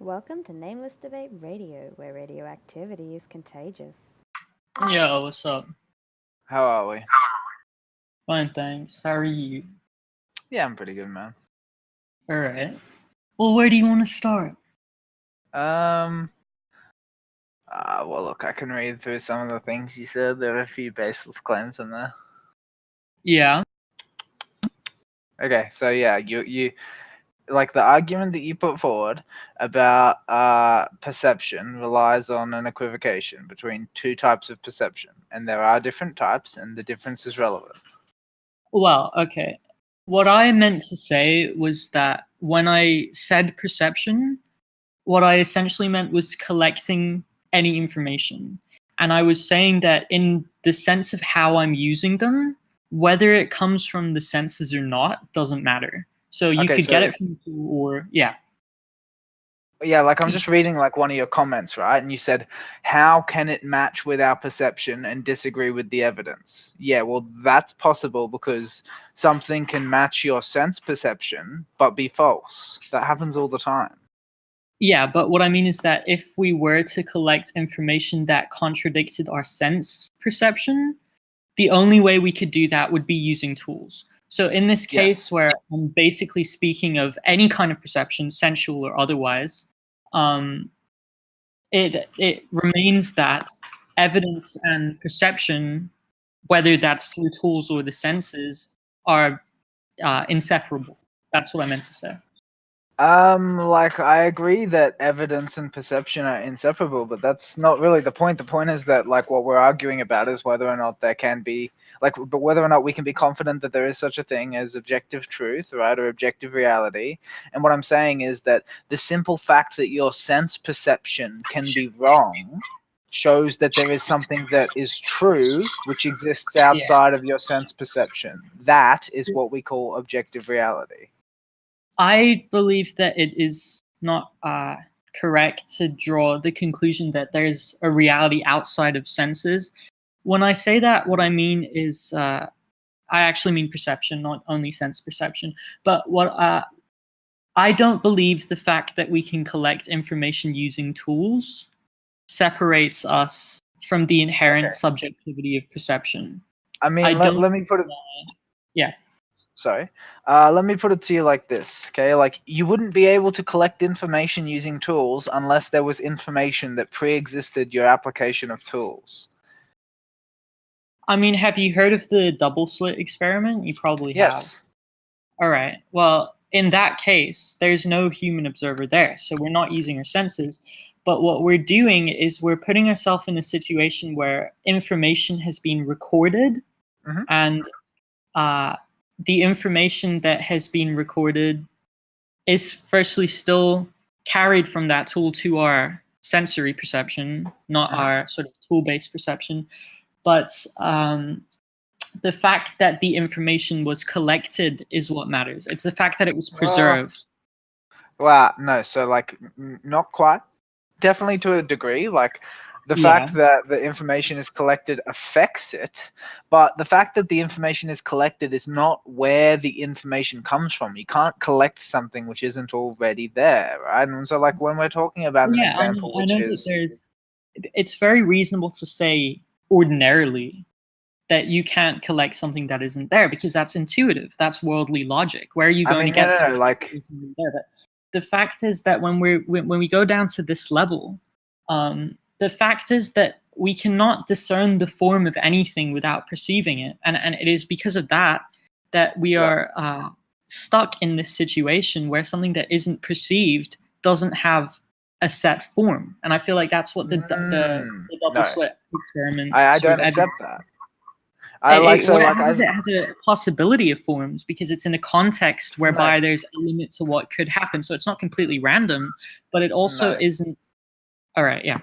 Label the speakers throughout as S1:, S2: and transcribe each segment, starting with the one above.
S1: Welcome to Nameless Debate Radio, where radioactivity is contagious.
S2: Yo, what's up?
S3: How are we?
S2: Fine, thanks. How are you?
S3: Yeah, I'm pretty good, man.
S2: Alright. Well, where do you want to start?
S3: Well, look, I can read through some of the things you said. There are a few baseless claims in there.
S2: Yeah.
S3: Okay, so yeah, you like the argument that you put forward about perception relies on an equivocation between two types of perception, and there are different types, and the difference is relevant.
S2: Well, okay. What I meant to say was that when I said perception, what I essentially meant was collecting any information. And I was saying that in the sense of how I'm using them, whether it comes from the senses or not doesn't matter. So you could get it from the tool or, yeah.
S3: Yeah, like I'm just reading like one of your comments, right? And you said, how can it match with our perception and disagree with the evidence? Yeah, well, that's possible because something can match your sense perception but be false. That happens all the time.
S2: Yeah, but what I mean is that if we were to collect information that contradicted our sense perception, the only way we could do that would be using tools. So in this case, where I'm basically speaking of any kind of perception, sensual or otherwise, it remains that evidence and perception, whether that's through tools or the senses, are inseparable. That's what I meant to say.
S3: Like I agree that evidence and perception are inseparable, but that's not really the point. The point is that like what we're arguing about is whether or not there can be but whether or not we can be confident that there is such a thing as objective truth, right, or objective reality. And what I'm saying is that the simple fact that your sense perception can be wrong shows that there is something that is true which exists outside of your sense perception. That is what we call objective reality.
S2: I believe that it is not correct to draw the conclusion that there's a reality outside of senses. When I say that, what I mean is I actually mean perception, not only sense perception. But what I don't believe the fact that we can collect information using tools separates us from the inherent subjectivity of perception.
S3: I mean, let me put it.
S2: Yeah.
S3: Sorry. Let me put it to you like this, okay? Like, you wouldn't be able to collect information using tools unless there was information that pre-existed your application of tools.
S2: I mean, have you heard of the double slit experiment? You probably have. All right. Well, in that case, there's no human observer there, so we're not using our senses. But what we're doing is we're putting ourselves in a situation where information has been recorded, and the information that has been recorded is firstly still carried from that tool to our sensory perception, not our sort of tool-based perception. But the fact that the information was collected is what matters. It's the fact that it was preserved.
S3: Well, no, so like not quite. Definitely to a degree, like the fact that the information is collected affects it, but the fact that the information is collected is not where the information comes from. You can't collect something which isn't already there, right? And so like when we're talking about an example which is...
S2: It's very reasonable to say ordinarily that you can't collect something that isn't there because that's intuitive. That's worldly logic. Where are you going to get something that isn't there? But the fact is that when we go down to this level, the fact is that we cannot discern the form of anything without perceiving it, and it is because of that we are stuck in this situation where something that isn't perceived doesn't have a set form. And I feel like that's what the double slit experiment.
S3: I don't accept that.
S2: It has a possibility of forms because it's in a context whereby there's a limit to what could happen. So it's not completely random, but it also isn't. All right, yeah.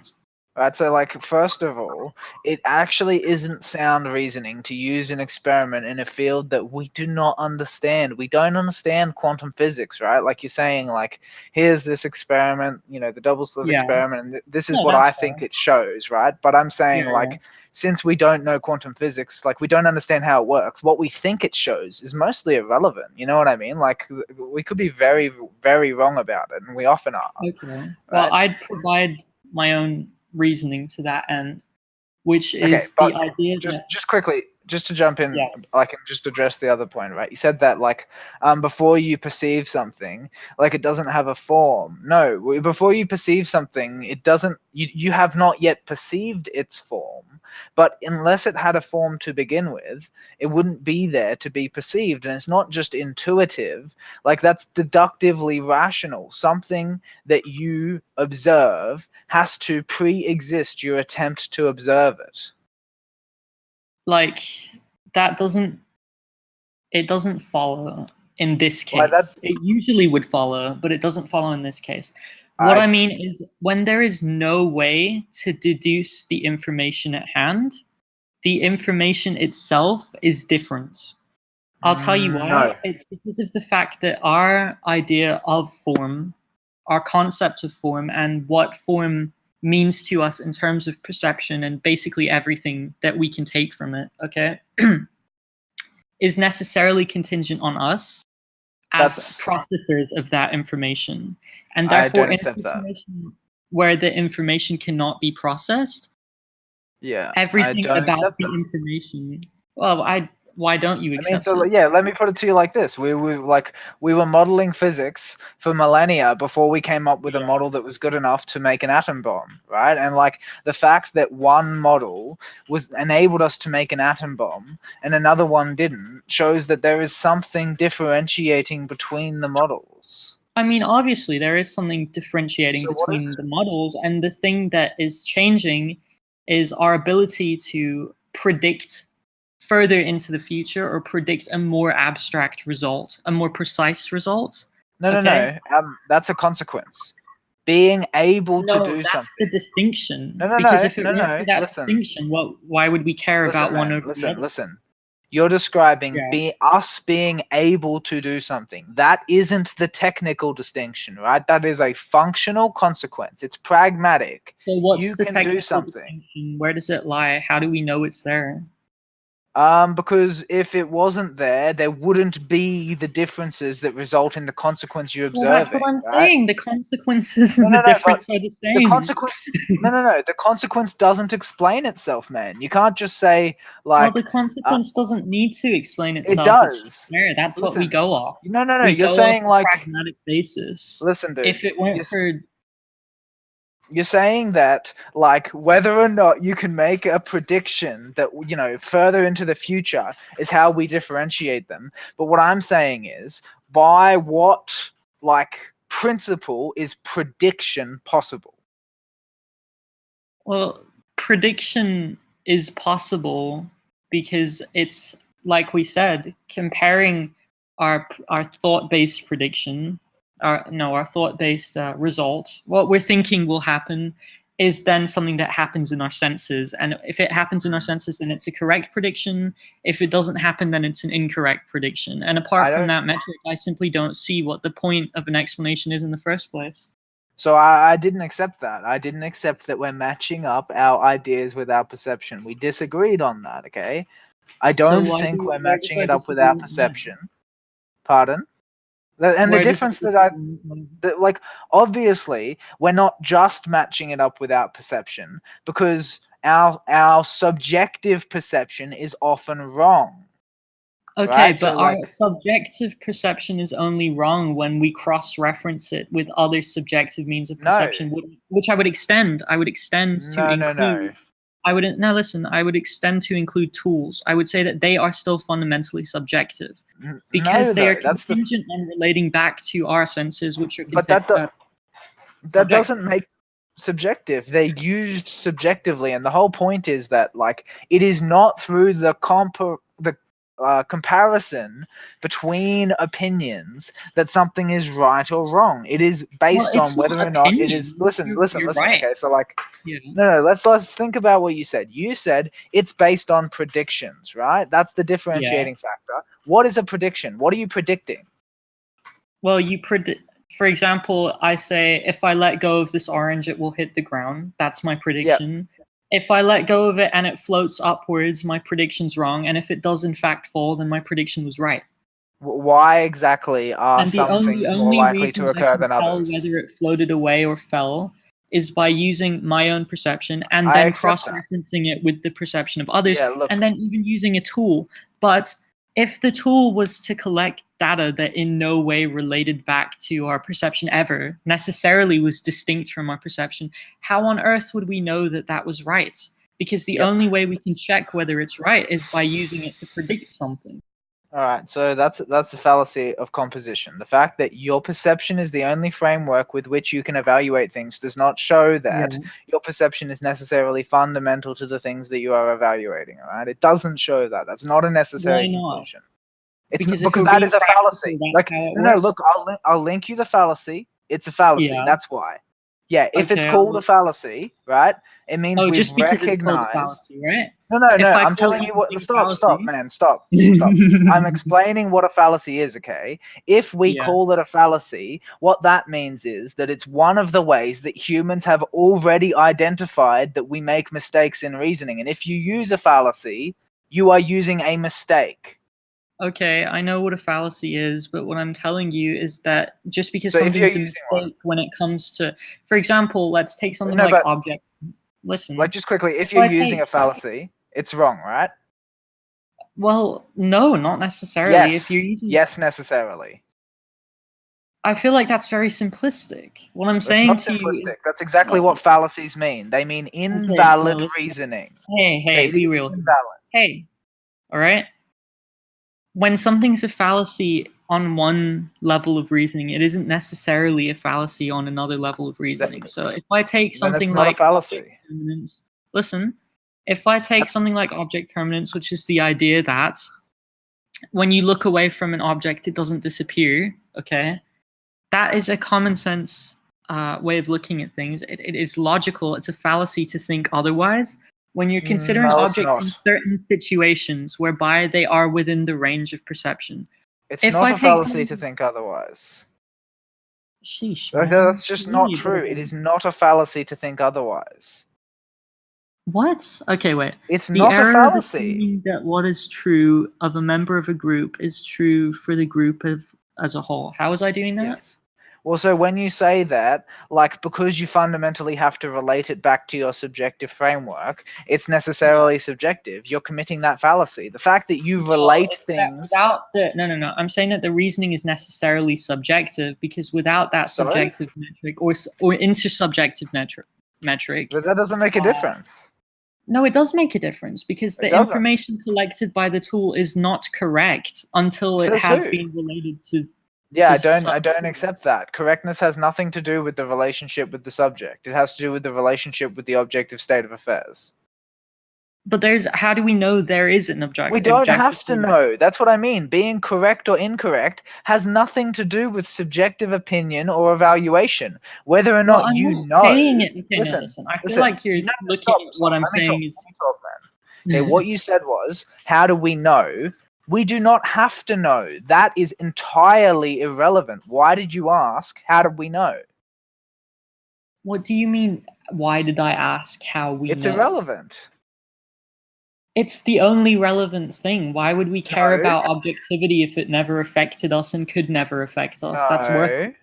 S3: Right, so like first of all, it actually isn't sound reasoning to use an experiment in a field that we do not understand. We don't understand quantum physics, right? Like you're saying, like here's this experiment, you know, the double slit experiment, and this is what I think it shows, right? But I'm saying since we don't know quantum physics, like we don't understand how it works, what we think it shows is mostly irrelevant. You know what I mean? Like we could be very, very wrong about it, and we often are.
S2: Okay. Well,
S3: Right?
S2: I'd provide my own reasoning to that end, which
S3: Okay,
S2: is
S3: but
S2: the idea that
S3: just quickly, just to jump in,
S2: yeah,
S3: I can just address the other point, right? You said that like before you perceive something, like it doesn't have a form. No, before you perceive something, it doesn't. You have not yet perceived its form, but unless it had a form to begin with, it wouldn't be there to be perceived. And it's not just intuitive, like that's deductively rational. Something that you observe has to pre-exist your attempt to observe it.
S2: like that doesn't follow in this
S3: Like that,
S2: case. It usually would follow, but it doesn't follow in this case. What
S3: I
S2: I mean is when there is no way to deduce the information at hand, the information itself is different. I'll tell you
S3: no.
S2: why. It's because of the fact that our idea of form, our concept of form, and what form means to us in terms of perception and basically everything that we can take from it, okay, is necessarily contingent on us as
S3: That's
S2: processors of that information. And
S3: I
S2: therefore,
S3: don't
S2: in a
S3: accept that.
S2: situation where the information cannot be processed,
S3: Yeah, I
S2: everything
S3: don't
S2: about
S3: accept
S2: the
S3: that.
S2: information, well, why don't you
S3: I mean,
S2: accept
S3: so
S2: it?
S3: yeah, let me put it to you like this: we were modeling physics for millennia before we came up with a
S2: Yeah.
S3: model that was good enough to make an atom bomb, right? And like the fact that one model was enabled us to make an atom bomb and another one didn't shows that there is something differentiating between the models.
S2: I mean, obviously, there is something differentiating
S3: So what is
S2: between
S3: it?
S2: the models, and the thing that is changing is our ability to predict further into the future or predict a more abstract result, a more precise result.
S3: No, no,
S2: Okay?
S3: no. That's a consequence. Being able to
S2: No,
S3: do
S2: that's the
S3: something.
S2: distinction.
S3: No, no,
S2: Because
S3: no,
S2: if it
S3: no,
S2: weren't
S3: no.
S2: for that
S3: Listen,
S2: distinction, why would we care
S3: listen,
S2: about one
S3: man.
S2: over the
S3: Listen,
S2: other?
S3: listen. You're describing
S2: Yeah.
S3: us being able to do something. That isn't the technical distinction, right? That is a functional consequence. It's pragmatic.
S2: So what's
S3: You
S2: the
S3: can do
S2: technical
S3: something.
S2: distinction? Where does it lie? How do we know it's there?
S3: Because if it wasn't there, there wouldn't be the differences that result in the consequence you're
S2: Well, that's what
S3: observing,
S2: I'm
S3: right?
S2: saying. The consequences
S3: No,
S2: and the
S3: no, no, but
S2: difference are the
S3: the
S2: same.
S3: consequence, no, no, no, the consequence doesn't explain itself, man. You can't just say,
S2: Well, the
S3: like,
S2: consequence doesn't need to explain
S3: it
S2: itself. It's just
S3: does.
S2: there. That's what we
S3: Listen,
S2: go off.
S3: no, no, no,
S2: We
S3: you're
S2: go off
S3: saying,
S2: a
S3: like,
S2: pragmatic basis.
S3: listen, dude,
S2: If it weren't for
S3: you're saying that, like, whether or not you can make a prediction that, you know, further into the future is how we differentiate them. But what I'm saying is, by what, like, principle is prediction possible?
S2: well, prediction is possible because it's like we said, comparing our thought-based prediction, our thought-based result, what we're thinking will happen, is then something that happens in our senses. And if it happens in our senses, then it's a correct prediction. If it doesn't happen, then it's an incorrect prediction. And apart
S3: I
S2: from
S3: don't.
S2: that metric, I simply don't see what the point of an explanation is in the first place.
S3: So I didn't accept that. I didn't accept that we're matching up our ideas with our perception. We disagreed on that, okay? I
S2: So
S3: don't think we're
S2: where does
S3: matching
S2: our
S3: it up with our
S2: disagreement lie?
S3: perception. Pardon? And the
S2: Where does our
S3: difference
S2: disagreement lie?
S3: that, like, obviously, we're not just matching it up with our perception because our subjective perception is often wrong,
S2: Okay,
S3: right?
S2: but
S3: So,
S2: our
S3: like,
S2: subjective perception is only wrong when we cross-reference it with other subjective means of
S3: no,
S2: perception, which I would extend. I would extend to
S3: no, no, no.
S2: include. I would no listen. I would extend to include tools. I would say that they are still fundamentally subjective
S3: No,
S2: because they are
S3: though. That's the.
S2: contingent on relating back to our senses, which are
S3: But that
S2: subjective.
S3: doesn't make subjective. They're used subjectively, and the whole point is that, like, it is not through the comparison between opinions that something is right or wrong. It is
S2: Well,
S3: based on
S2: it's not
S3: whether or not it is.
S2: opinion.
S3: Listen, listen,
S2: You're
S3: listen.
S2: right.
S3: Okay, so, like,
S2: Yeah.
S3: no, let's think about what you said. You said it's based on predictions, right? That's the
S2: Yeah.
S3: differentiating factor. What is a prediction? What are you predicting?
S2: Well, you predict. For example, I say if I let go of this orange, it will hit the ground. That's my
S3: Yeah.
S2: prediction. If I let go of it and it floats upwards, my prediction's wrong. And if it does in fact fall, then my prediction was right.
S3: Why exactly are
S2: And the
S3: some
S2: only
S3: things more likely
S2: reason
S3: to
S2: I
S3: occur
S2: can
S3: than
S2: tell
S3: others?
S2: whether it floated away or fell is by using my own perception and
S3: I
S2: then
S3: accept that.
S2: cross-referencing it with the perception of others,
S3: Yeah, look.
S2: and then even using a tool. But if the tool was to collect data that in no way related back to our perception ever, necessarily was distinct from our perception, how on earth would we know that that was right? Because the
S3: Yep.
S2: only way we can check whether it's right is by using it to predict something.
S3: All right, so that's a fallacy of composition. The fact that your perception is the only framework with which you can evaluate things does not show that
S2: Yeah.
S3: your perception is necessarily fundamental to the things that you are evaluating. All right, it doesn't show that. That's not a necessary
S2: Why not?
S3: conclusion. It's
S2: Because
S3: not,
S2: if we're
S3: because that
S2: being
S3: is a
S2: practical,
S3: fallacy.
S2: that's
S3: Like,
S2: how it
S3: no,
S2: works.
S3: look, I'll link you the fallacy. It's a fallacy.
S2: Yeah.
S3: That's why. Yeah, if it's
S2: Okay,
S3: called a fallacy, right? It means
S2: Oh,
S3: we've
S2: just because it's called a
S3: recognized.
S2: fallacy, right?
S3: No,
S2: If I
S3: I'm
S2: call
S3: telling you what.
S2: anything a
S3: Stop,
S2: fallacy,
S3: man, stop. I'm explaining what a fallacy is, okay? If we
S2: Yeah.
S3: call it a fallacy, what that means is that it's one of the ways that humans have already identified that we make mistakes in reasoning. And if you use a fallacy, you are using a mistake.
S2: Okay, I know what a fallacy is, but what I'm telling you is that just because
S3: So if you're
S2: something's a
S3: using one,
S2: mistake when it comes to, for example, let's take something
S3: no,
S2: like
S3: but
S2: object. Listen,
S3: like just quickly, if
S2: if
S3: you're
S2: I
S3: using
S2: take,
S3: a fallacy, it's wrong, right?
S2: well, no, not necessarily. If you're using,
S3: Yes, necessarily.
S2: I feel like that's very simplistic. What I'm
S3: That's
S2: saying
S3: not
S2: to you is,
S3: simplistic. That's exactly what fallacies mean. They mean
S2: okay, no,
S3: invalid
S2: listen.
S3: reasoning.
S2: Hey,
S3: It
S2: be
S3: is
S2: real.
S3: invalid.
S2: Hey, all right? When something's a fallacy on one level of reasoning, it isn't necessarily a fallacy on another level of reasoning. So if I take
S3: Then it's
S2: something
S3: not a
S2: like object
S3: fallacy.
S2: permanence, listen, if I take something like object permanence, which is the idea that when you look away from an object, it doesn't disappear, okay? That is a common sense way of looking at things. It is logical. It's a fallacy to think otherwise. When you're considering
S3: No, it's
S2: objects
S3: not.
S2: in certain situations whereby they are within the range of perception.
S3: It's
S2: If
S3: not
S2: I
S3: a
S2: take
S3: fallacy
S2: something,
S3: to think otherwise.
S2: sheesh, man,
S3: That's just not
S2: really,
S3: true.
S2: bro.
S3: It is not a fallacy to think otherwise.
S2: What? Okay, wait.
S3: It's
S2: The
S3: not a
S2: error of
S3: fallacy.
S2: assuming that what is true of a member of a group is true for the group as a whole. How was I doing that?
S3: Yes. Well, so when you say that, like, because you fundamentally have to relate it back to your subjective framework, it's necessarily subjective. You're committing that fallacy. The fact that you relate
S2: It's that
S3: things.
S2: without the no. I'm saying that the reasoning is necessarily subjective because without that
S3: Sorry?
S2: subjective metric or inter-subjective metric,
S3: But that doesn't make a difference.
S2: no, it does make a difference because
S3: It
S2: the
S3: doesn't.
S2: information collected by the tool is not correct until it
S3: Says
S2: has
S3: who?
S2: been related to.
S3: Yeah,
S2: to
S3: I don't accept that. Correctness has nothing to do with the relationship with the subject. It has to do with the relationship with the objective state of affairs.
S2: But how do we know there is an
S3: We
S2: objective?
S3: don't have to know. That's what I mean. Being correct or incorrect has nothing to do with subjective opinion or evaluation. Whether or not
S2: I'm
S3: you
S2: not
S3: know.
S2: saying it. Okay, no,
S3: Listen,
S2: listen. I feel
S3: listen.
S2: like you're
S3: No,
S2: looking at what I'm
S3: Let me
S2: saying is.
S3: talk, man. Okay, what you said was, how do we know? We do not have to know. That is entirely irrelevant. Why did you ask? How did we know?
S2: What do you mean? Why did I ask how we
S3: It's
S2: know?
S3: irrelevant.
S2: It's the only relevant thing. Why would we care
S3: No.
S2: about objectivity if it never affected us and could never affect us? That's worth.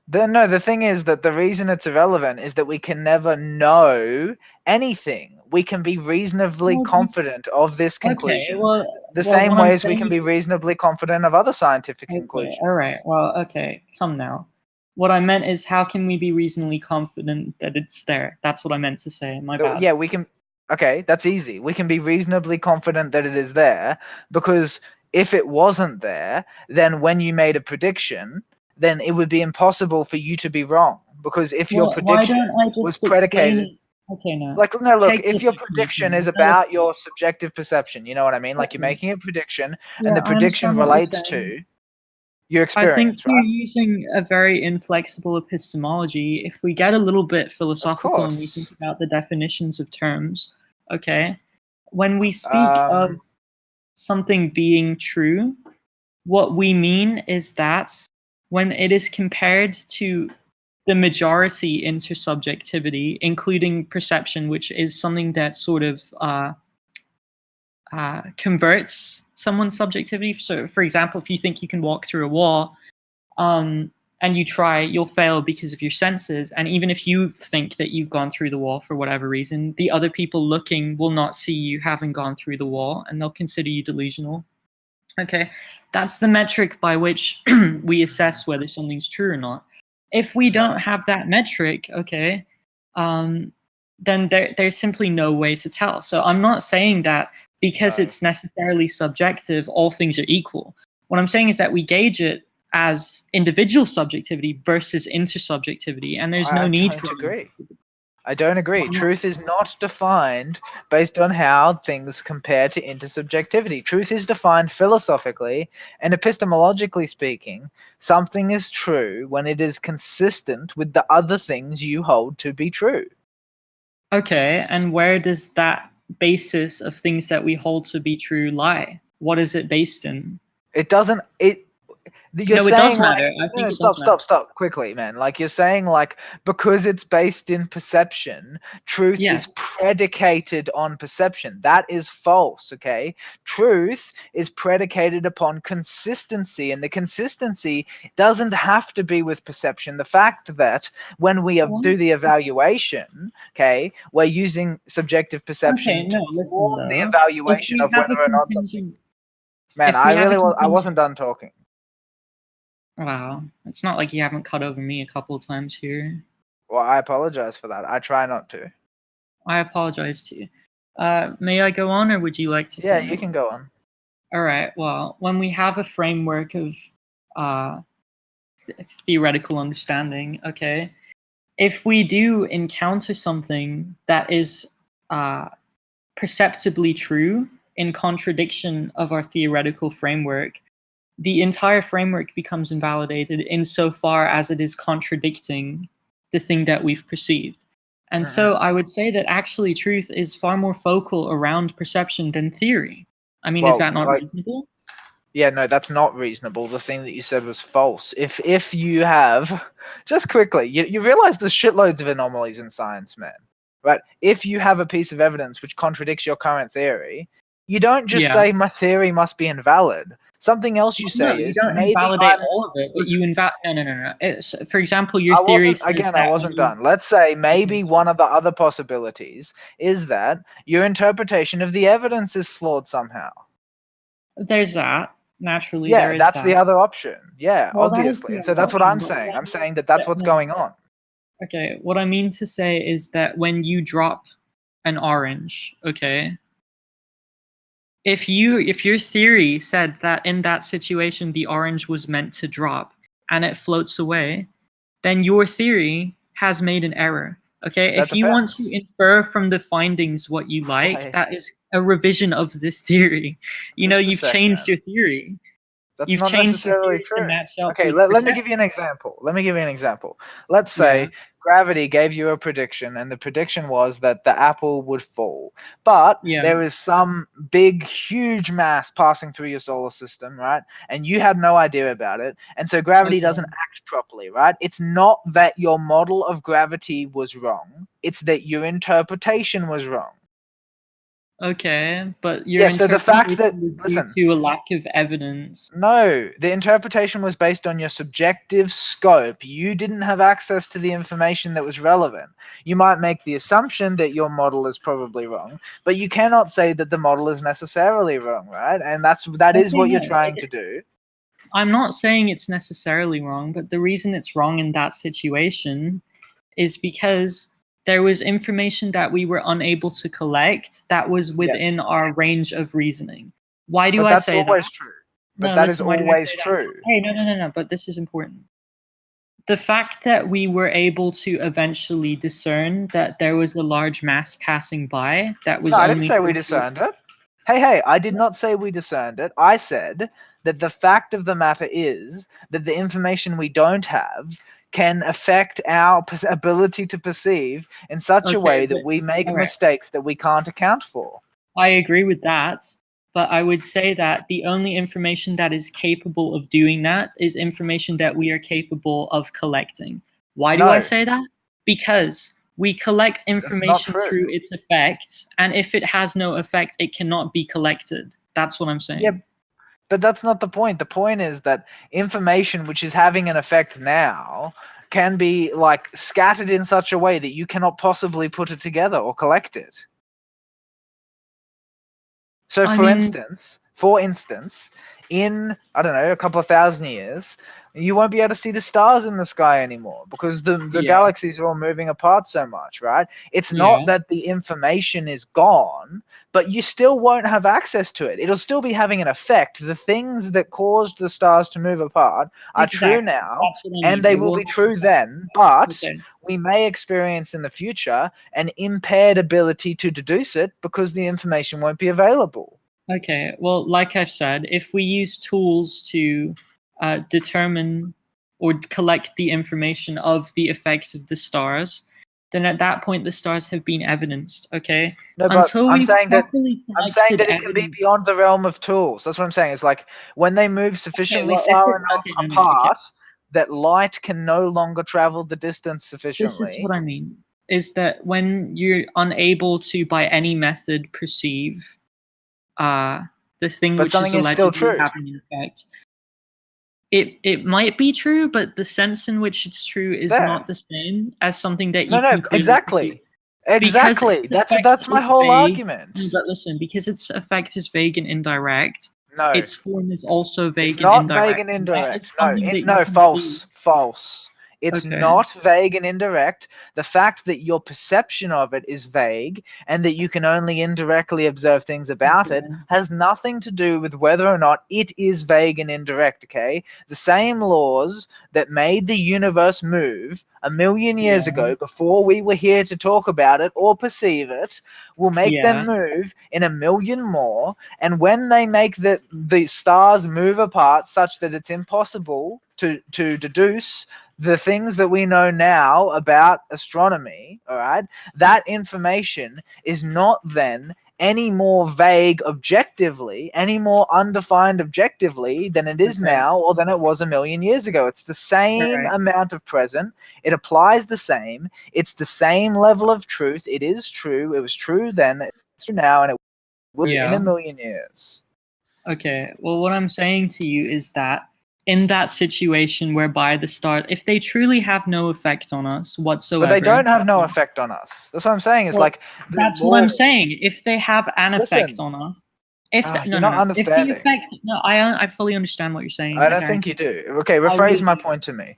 S3: No, the thing is that the reason it's irrelevant is that we can never know anything. We can be reasonably confident of this conclusion.
S2: Okay,
S3: the same
S2: what I'm
S3: ways we
S2: saying
S3: can be reasonably confident of other scientific conclusions.
S2: All right. Well, okay. Come now. What I meant is, how can we be reasonably confident that it's there? That's what I meant to say. My bad.
S3: Yeah, we can. Okay, that's easy. We can be reasonably confident that it is there because if it wasn't there, then when you made a prediction, then it would be impossible for you to be wrong because if your prediction
S2: why don't I just
S3: was predicated.
S2: Okay, no.
S3: Like, no, look,
S2: Take
S3: if
S2: this
S3: your
S2: information.
S3: prediction is about your subjective perception, you know what I mean? Like, you're making a prediction and the
S2: I
S3: prediction
S2: understand what you're
S3: relates
S2: saying.
S3: to your
S2: I think
S3: experience,
S2: you're
S3: right?
S2: using a very inflexible epistemology. If we get a little bit philosophical and we think about the definitions of terms, okay, when we speak of something being true, what we mean is that when it is compared to the majority inter-subjectivity, including perception, which is something that sort of converts someone's subjectivity. So, for example, if you think you can walk through a wall, and you try, you'll fail because of your senses. And even if you think that you've gone through the wall for whatever reason, the other people looking will not see you having gone through the wall, and they'll consider you delusional. Okay, that's the metric by which we assess whether something's true or not. If we don't have that metric, okay, then there's simply no way to tell. So I'm not saying that because it's necessarily subjective, all things are equal. What I'm saying is that we gauge it as individual subjectivity versus intersubjectivity, and there's no need for.
S3: I don't agree. Truth is not defined based on how things compare to intersubjectivity. Truth is defined philosophically and epistemologically speaking. Something is true when it is consistent with the other things you hold to be true.
S2: Okay, and where does that basis of things that we hold to be true lie? What is it based in?
S3: It doesn't. You're
S2: it
S3: saying
S2: does matter. I think
S3: stop quickly, man. Like, you're saying, like, because it's based in perception, truth is predicated on perception. That is false, okay? Truth is predicated upon consistency, and the consistency doesn't have to be with perception. The fact that when we do the evaluation, okay, we're using subjective perception to form the evaluation of whether or not something. Man, I wasn't done talking.
S2: Wow, it's not like you haven't cut over me a couple of times here.
S3: Well, I apologize for that. I try not to.
S2: I apologize to you. May I go on, or would you like to say?
S3: Yeah, you can go on.
S2: All right. Well, when we have a framework of theoretical understanding, okay, if we do encounter something that is perceptibly true in contradiction of our theoretical framework, the entire framework becomes invalidated insofar as it is contradicting the thing that we've perceived. And so I would say that actually truth is far more focal around perception than theory. I mean, is that not reasonable?
S3: Yeah, no, that's not reasonable. The thing that you said was false. If you have, just quickly, you realize there's shitloads of anomalies in science, man, right? If you have a piece of evidence which contradicts your current theory, you don't just say my theory must be invalid. Something else you say
S2: you don't invalidate all of it, but you no. For example, your theory says
S3: I wasn't done. Let's say maybe one of the other possibilities is that your interpretation of the evidence is flawed somehow.
S2: There's that. Naturally,
S3: yeah, that's the other option. Yeah, obviously. And so that's what I'm saying. I'm saying that that's what's going on.
S2: Okay, what I mean to say is that when you drop an orange, okay, if your theory said that in that situation the orange was meant to drop and it floats away, then your theory has made an error. Okay, if you want to infer from the findings what you like, that is a revision of the theory. You've changed your theory.
S3: That's not necessarily true. Okay, let me give you an example. Let's say gravity gave you a prediction, and the prediction was that the apple would fall. But there is some big, huge mass passing through your solar system, right? And you had no idea about it. And so gravity doesn't act properly, right? It's not that your model of gravity was wrong. It's that your interpretation was wrong.
S2: Okay, but your
S3: so the fact that
S2: was due to a lack of evidence.
S3: No, the interpretation was based on your subjective scope. You didn't have access to the information that was relevant. You might make the assumption that your model is probably wrong, but you cannot say that the model is necessarily wrong, right? And that is what you're trying to do.
S2: I'm not saying it's necessarily wrong, but the reason it's wrong in that situation is because there was information that we were unable to collect that was within our range of reasoning. Why do I say that?
S3: That's always true. But that is always true.
S2: Hey, no, but this is important. The fact that we were able to eventually discern that there was a large mass passing by, that was
S3: I didn't say we discerned it. Hey, I did not say we discerned it. I said that the fact of the matter is that the information we don't have can affect our ability to perceive in such a way that we make mistakes that we can't account for.
S2: I agree with that, but I would say that the only information that is capable of doing that is information that we are capable of collecting. Why do I
S3: No.
S2: say that? Because we collect information
S3: true.
S2: through its effect, and if it has no effect, it cannot be collected. That's what I'm saying.
S3: Yeah, but that's not the point. The point is that information which is having an effect now can be like scattered in such a way that you cannot possibly put it together or collect it. So for instance, in, I don't know, a couple of thousand years, you won't be able to see the stars in the sky anymore because the galaxies are all moving apart so much, right? It's not that the information is gone, but you still won't have access to it. It'll still be having an effect. The things that caused the stars to move apart are true now, and they will be true then, but we may experience in the future an impaired ability to deduce it because the information won't be available.
S2: Okay, well, like I've said, if we use tools to determine or collect the information of the effects of the stars, then at that point the stars have been evidenced. Okay.
S3: No, but I'm saying that it can be beyond the realm of tools. That's what I'm saying. It's like when they move sufficiently far enough apart that light can no longer travel the distance sufficiently.
S2: This is what I mean. Is that when you're unable to, by any method, perceive the thing which is allegedly having an effect. It might be true, but the sense in which it's true is not the same as something that you can
S3: exactly. That's my whole argument.
S2: But listen, because its effect is vague and indirect, its form is also vague
S3: and
S2: indirect.
S3: It's not vague and indirect. No, false. It's not vague and indirect. The fact that your perception of it is vague and that you can only indirectly observe things about it has nothing to do with whether or not it is vague and indirect, okay? The same laws that made the universe move a million years ago before we were here to talk about it or perceive it will make them move in a million more. And when they make the stars move apart such that it's impossible to deduce the things that we know now about astronomy, all right, that information is not then any more vague objectively, any more undefined objectively than it is now or than it was a million years ago. It's the same amount of present. It applies the same. It's the same level of truth. It is true. It was true then. It's true now, and it will be in a million years.
S2: Okay. Well, what I'm saying to you is that in that situation whereby the stars, if they truly have no effect on us whatsoever.
S3: But they don't have no effect on us. That's what I'm saying. It's like
S2: that's what I'm saying. If they have an effect on us, if
S3: you're not understanding.
S2: If the effect, I fully understand what you're saying.
S3: I don't think you do. Okay, rephrase my point to me.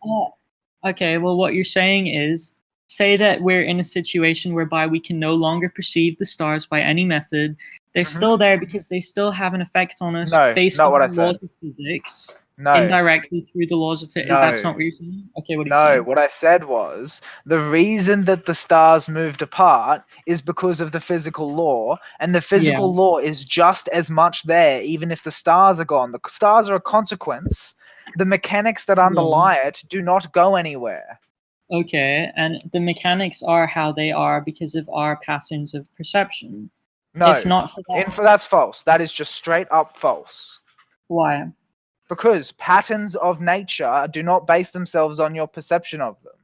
S2: Okay, well, what you're saying is, say that we're in a situation whereby we can no longer perceive the stars by any method. They're still there because they still have an effect on us based on the laws of physics. Indirectly through the laws of physics. That's not what you're saying? Okay, what are you saying?
S3: No, what I said was the reason that the stars moved apart is because of the physical law, and the physical law is just as much there even if the stars are gone. The stars are a consequence. The mechanics that underlie it do not go anywhere.
S2: Okay, and the mechanics are how they are because of our patterns of perception.
S3: No,
S2: if not for that,
S3: that's false. That is just straight up false.
S2: Why?
S3: Because patterns of nature do not base themselves on your perception of them.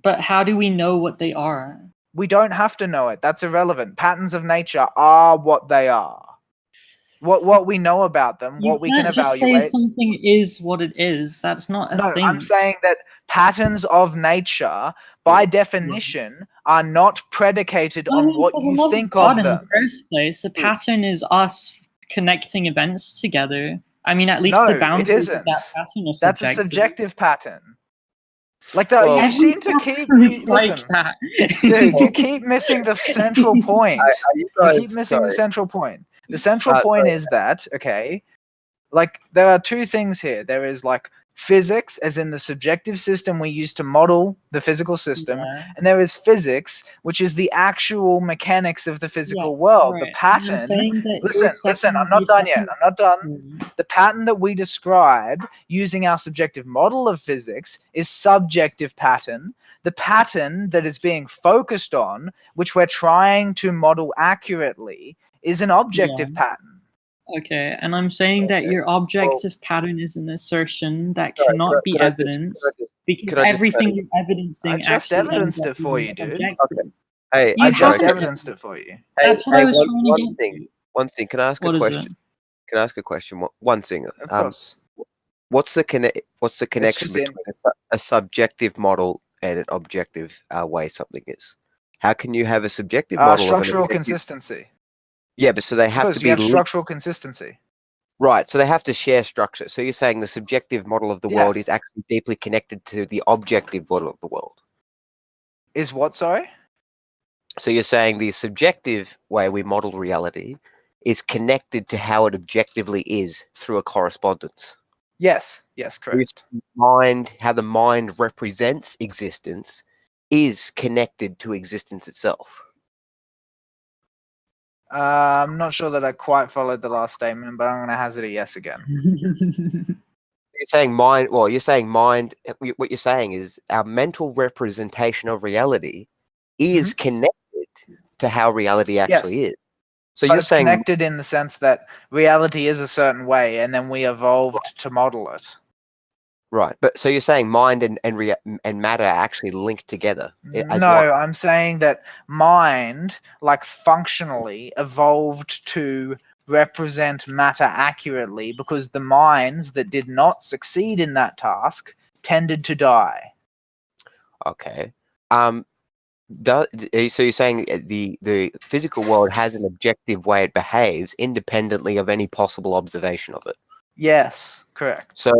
S2: But how do we know what they are?
S3: We don't have to know it. That's irrelevant. Patterns of nature are what they are. What we know about them, what we can evaluate.
S2: You can't just say something is what it is. That's not a thing.
S3: No, I'm saying that patterns of nature, by definition, are not predicated on what you think of them.
S2: In the first place, a pattern is us connecting events together. I mean, at least the boundaries of that pattern are subjective.
S3: That's a subjective pattern. Like you seem to keep dude, you keep missing the central point. You keep missing the central point. The central point is that, okay, like there are two things here. There is like physics, as in the subjective system we use to model the physical system, and there is physics, which is the actual mechanics of the physical world. The pattern. Listen, I'm not done yet. I'm not done. The pattern that we describe using our subjective model of physics is subjective pattern. The pattern that is being focused on, which we're trying to model accurately, is an objective pattern.
S2: Okay, and I'm saying that your objective pattern is an assertion that cannot be evidenced because everything you're
S3: I
S2: evidencing
S3: just
S2: actually ends
S3: evidenced
S2: up
S3: it for
S2: being
S3: you, dude.
S2: objective.
S4: Hey,
S2: You
S3: I
S2: have
S3: just
S2: to-
S3: evidenced it for you.
S2: That's what I was trying to
S4: one
S2: get
S4: thing.
S2: to.
S4: One thing. Can I ask a
S2: What is
S4: question?
S2: it?
S4: Can I ask a question? One thing.
S3: Of course.
S4: What's the connection
S3: just in-
S4: between a subjective model and an objective way something is? How can you have a subjective model
S3: Structural
S4: of an objective?
S3: consistency.
S4: Yeah, but so they have
S3: Because
S4: to
S3: you
S4: be
S3: have structural consistency.
S4: right. So they have to share structure. So you're saying the subjective model of the
S3: Yeah.
S4: world is actually deeply connected to the objective model of the world.
S3: Is what, sorry?
S4: So you're saying the subjective way we model reality is connected to how it objectively is through a correspondence.
S3: Yes, correct.
S4: How the mind represents existence is connected to existence itself.
S3: I'm not sure that I quite followed the last statement, but I'm going to hazard a yes again.
S4: You're saying mind. Well, you're saying mind. What you're saying is our mental representation of reality is connected to how reality actually is. So
S3: But
S4: you're
S3: it's
S4: saying
S3: connected in the sense that reality is a certain way, and then we evolved to model it.
S4: right, but so you're saying mind and matter are actually linked together. As
S3: No,
S4: one.
S3: I'm saying that mind, like functionally, evolved to represent matter accurately because the minds that did not succeed in that task tended to die.
S4: Okay. So you're saying the physical world has an objective way it behaves independently of any possible observation of it.
S3: Yes, correct.
S4: So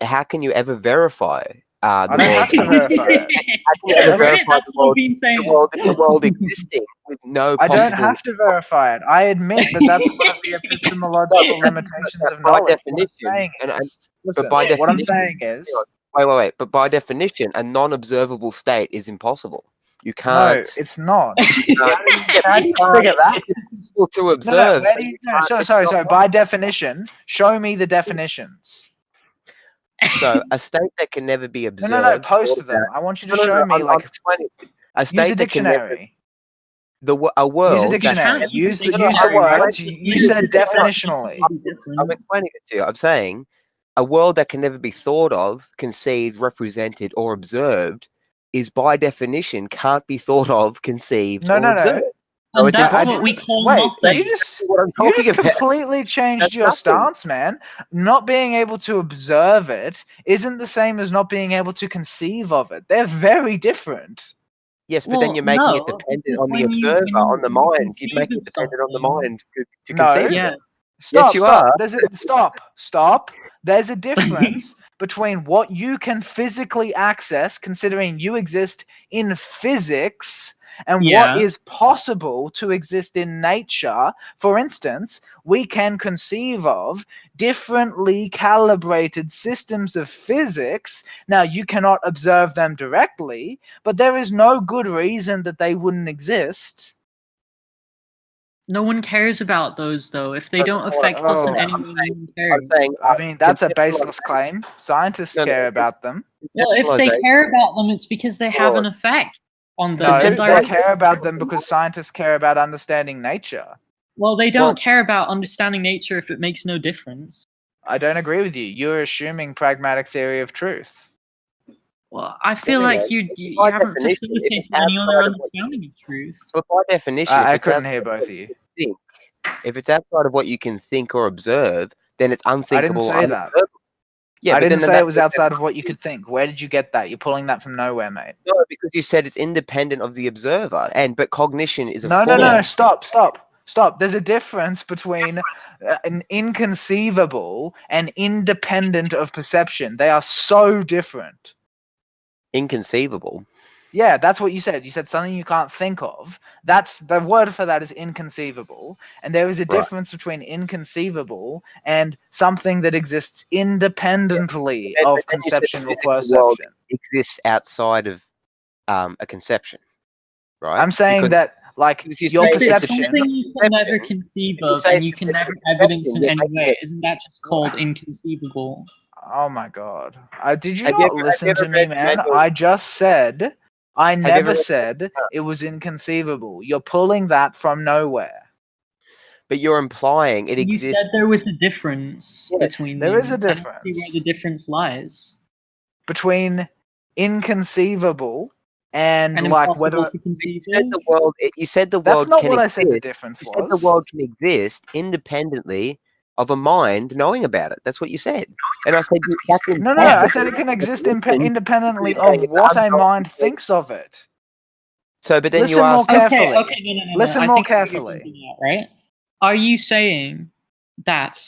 S4: how can you ever verify
S3: I don't have to verify it.
S4: How can you ever
S3: That's
S4: verify
S2: That's what I've been saying.
S4: the world existing with no
S3: I
S4: possible?
S3: don't have to verify it. I admit that that's one of the epistemological limitations of
S4: by
S3: knowledge.
S4: definition,
S3: Listen,
S4: by
S3: what I'm
S4: definition,
S3: saying is,
S4: wait. But by definition, a non-observable state is impossible. You
S3: no,
S4: can't.
S3: it's not.
S4: How do you
S3: figure that?
S4: It's impossible to observe.
S3: Sorry. By definition, show me the definitions.
S4: So a state that can never be observed.
S3: No. Post them. I want you to show me.
S4: I'm explaining. A
S3: Use
S4: state
S3: a
S4: that can never,
S3: dictionary.
S4: a world.
S3: Use a dictionary.
S4: That,
S3: Use the
S2: dictionary,
S3: words.
S2: right?
S3: You said definitionally.
S4: I'm explaining it to you. I'm saying a world that can never be thought of, conceived, represented, or observed is by definition can't be thought of, conceived, or observed.
S2: And
S4: So it's
S2: that's
S4: impossible.
S2: what we call
S3: Wait,
S2: nothing.
S3: you just completely changed your stance, man. Not being able to observe it isn't the same as not being able to conceive of it. They're very different.
S4: Yes, but then you're making it dependent on the observer, on the mind. You'd make it dependent on the mind to conceive of it.
S3: Stop,
S4: Yes, you are.
S3: Stop. There's a difference between what you can physically access, considering you exist in physics, and what is possible to exist in nature. For instance, we can conceive of differently calibrated systems of physics. Now, you cannot observe them directly, but there is no good reason that they wouldn't exist.
S2: No one cares about those, though. If they don't affect us in any way, no one cares.
S3: I mean, that's a baseless claim. Scientists care about them.
S2: Well, if they care about them, it's because they have an effect on them.
S3: No, they care about them because scientists care about understanding nature.
S2: Well, they don't care about understanding nature if it makes no difference.
S3: I don't agree with you. You're assuming pragmatic theory of truth.
S2: Well, I feel like you haven't facilitated any other understanding of truth.
S4: But by definition,
S3: I couldn't hear both of you.
S4: If it's outside of what you can think or observe, then it's unthinkable.
S3: I didn't say that.
S4: Yeah,
S3: I didn't say it was outside of what you could think. Where did you get that? You're pulling that from nowhere, mate.
S4: No, because you said it's independent of the observer, but cognition is a
S3: No,
S4: form.
S3: no. Stop. There's a difference between an inconceivable and independent of perception. They are so different.
S4: Inconceivable.
S3: Yeah, that's what you said. You said something you can't think of. That's the word for that is inconceivable. And there is a difference between inconceivable and something that exists independently of conception or perception.
S4: Exists outside of a conception, right?
S3: I'm saying that, like, your perception.
S2: Something you can never conceive of and you can never evidence in any way. Isn't that just called inconceivable?
S3: Oh my god. Did you not listen to me, man? I just said, I never said it was inconceivable. You're pulling that from nowhere.
S4: but you're implying it
S2: You
S4: exists.
S2: said there was a difference
S4: Yes,
S2: between
S3: there
S2: them.
S3: is a
S2: I don't
S3: difference.
S2: see where the difference lies.
S3: Between inconceivable and like
S2: impossible
S3: whether
S2: to conceive
S4: You said
S2: of.
S4: the world. You said the
S3: that's
S4: world
S3: not
S4: can
S3: what I
S4: exist.
S3: said the difference
S4: You said the
S3: was.
S4: world can exist independently of a mind knowing about it. That's what you said. And I said that's
S3: No,
S4: impossible.
S3: I said it can exist independently
S4: You're saying
S3: of
S4: it's
S3: what a
S4: unknowable.
S3: mind thinks of it.
S4: So, but then
S3: Listen
S4: you
S3: more
S4: ask.
S3: carefully.
S2: Okay, no.
S3: Listen
S2: I
S3: more
S2: think I figured
S3: carefully.
S2: something out, right? Are you saying that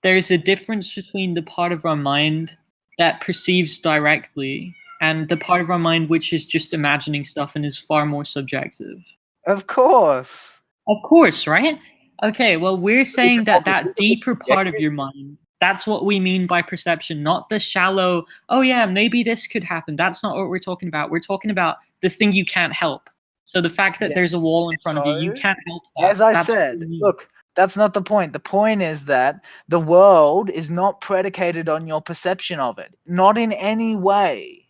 S2: there's a difference between the part of our mind that perceives directly and the part of our mind which is just imagining stuff and is far more subjective?
S3: Of course.
S2: Of course, right? Okay, well, we're saying that deeper part of your mind, that's what we mean by perception, not the shallow, oh yeah, maybe this could happen. That's not what we're talking about. We're talking about the thing you can't help. So the fact that there's a wall in front of you can't help that.
S3: As I
S2: That's what
S3: said,
S2: we mean.
S3: look, that's not the point. The point is that the world is not predicated on your perception of it. Not in any way.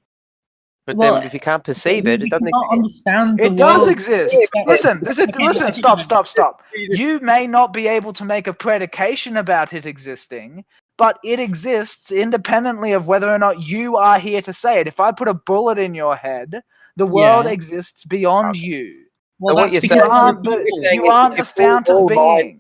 S4: But
S2: Well,
S4: then, if you can't perceive it, it doesn't
S2: cannot
S4: exist.
S2: understand the
S3: It does
S2: world.
S3: exist. Listen, stop. You may not be able to make a predication about it existing, but it exists independently of whether or not you are here to say it. If I put a bullet in your head, the world exists beyond you.
S2: Well,
S4: So what
S2: that's
S4: you're
S2: because
S4: saying,
S2: other
S3: you
S2: people.
S3: aren't the fount of being.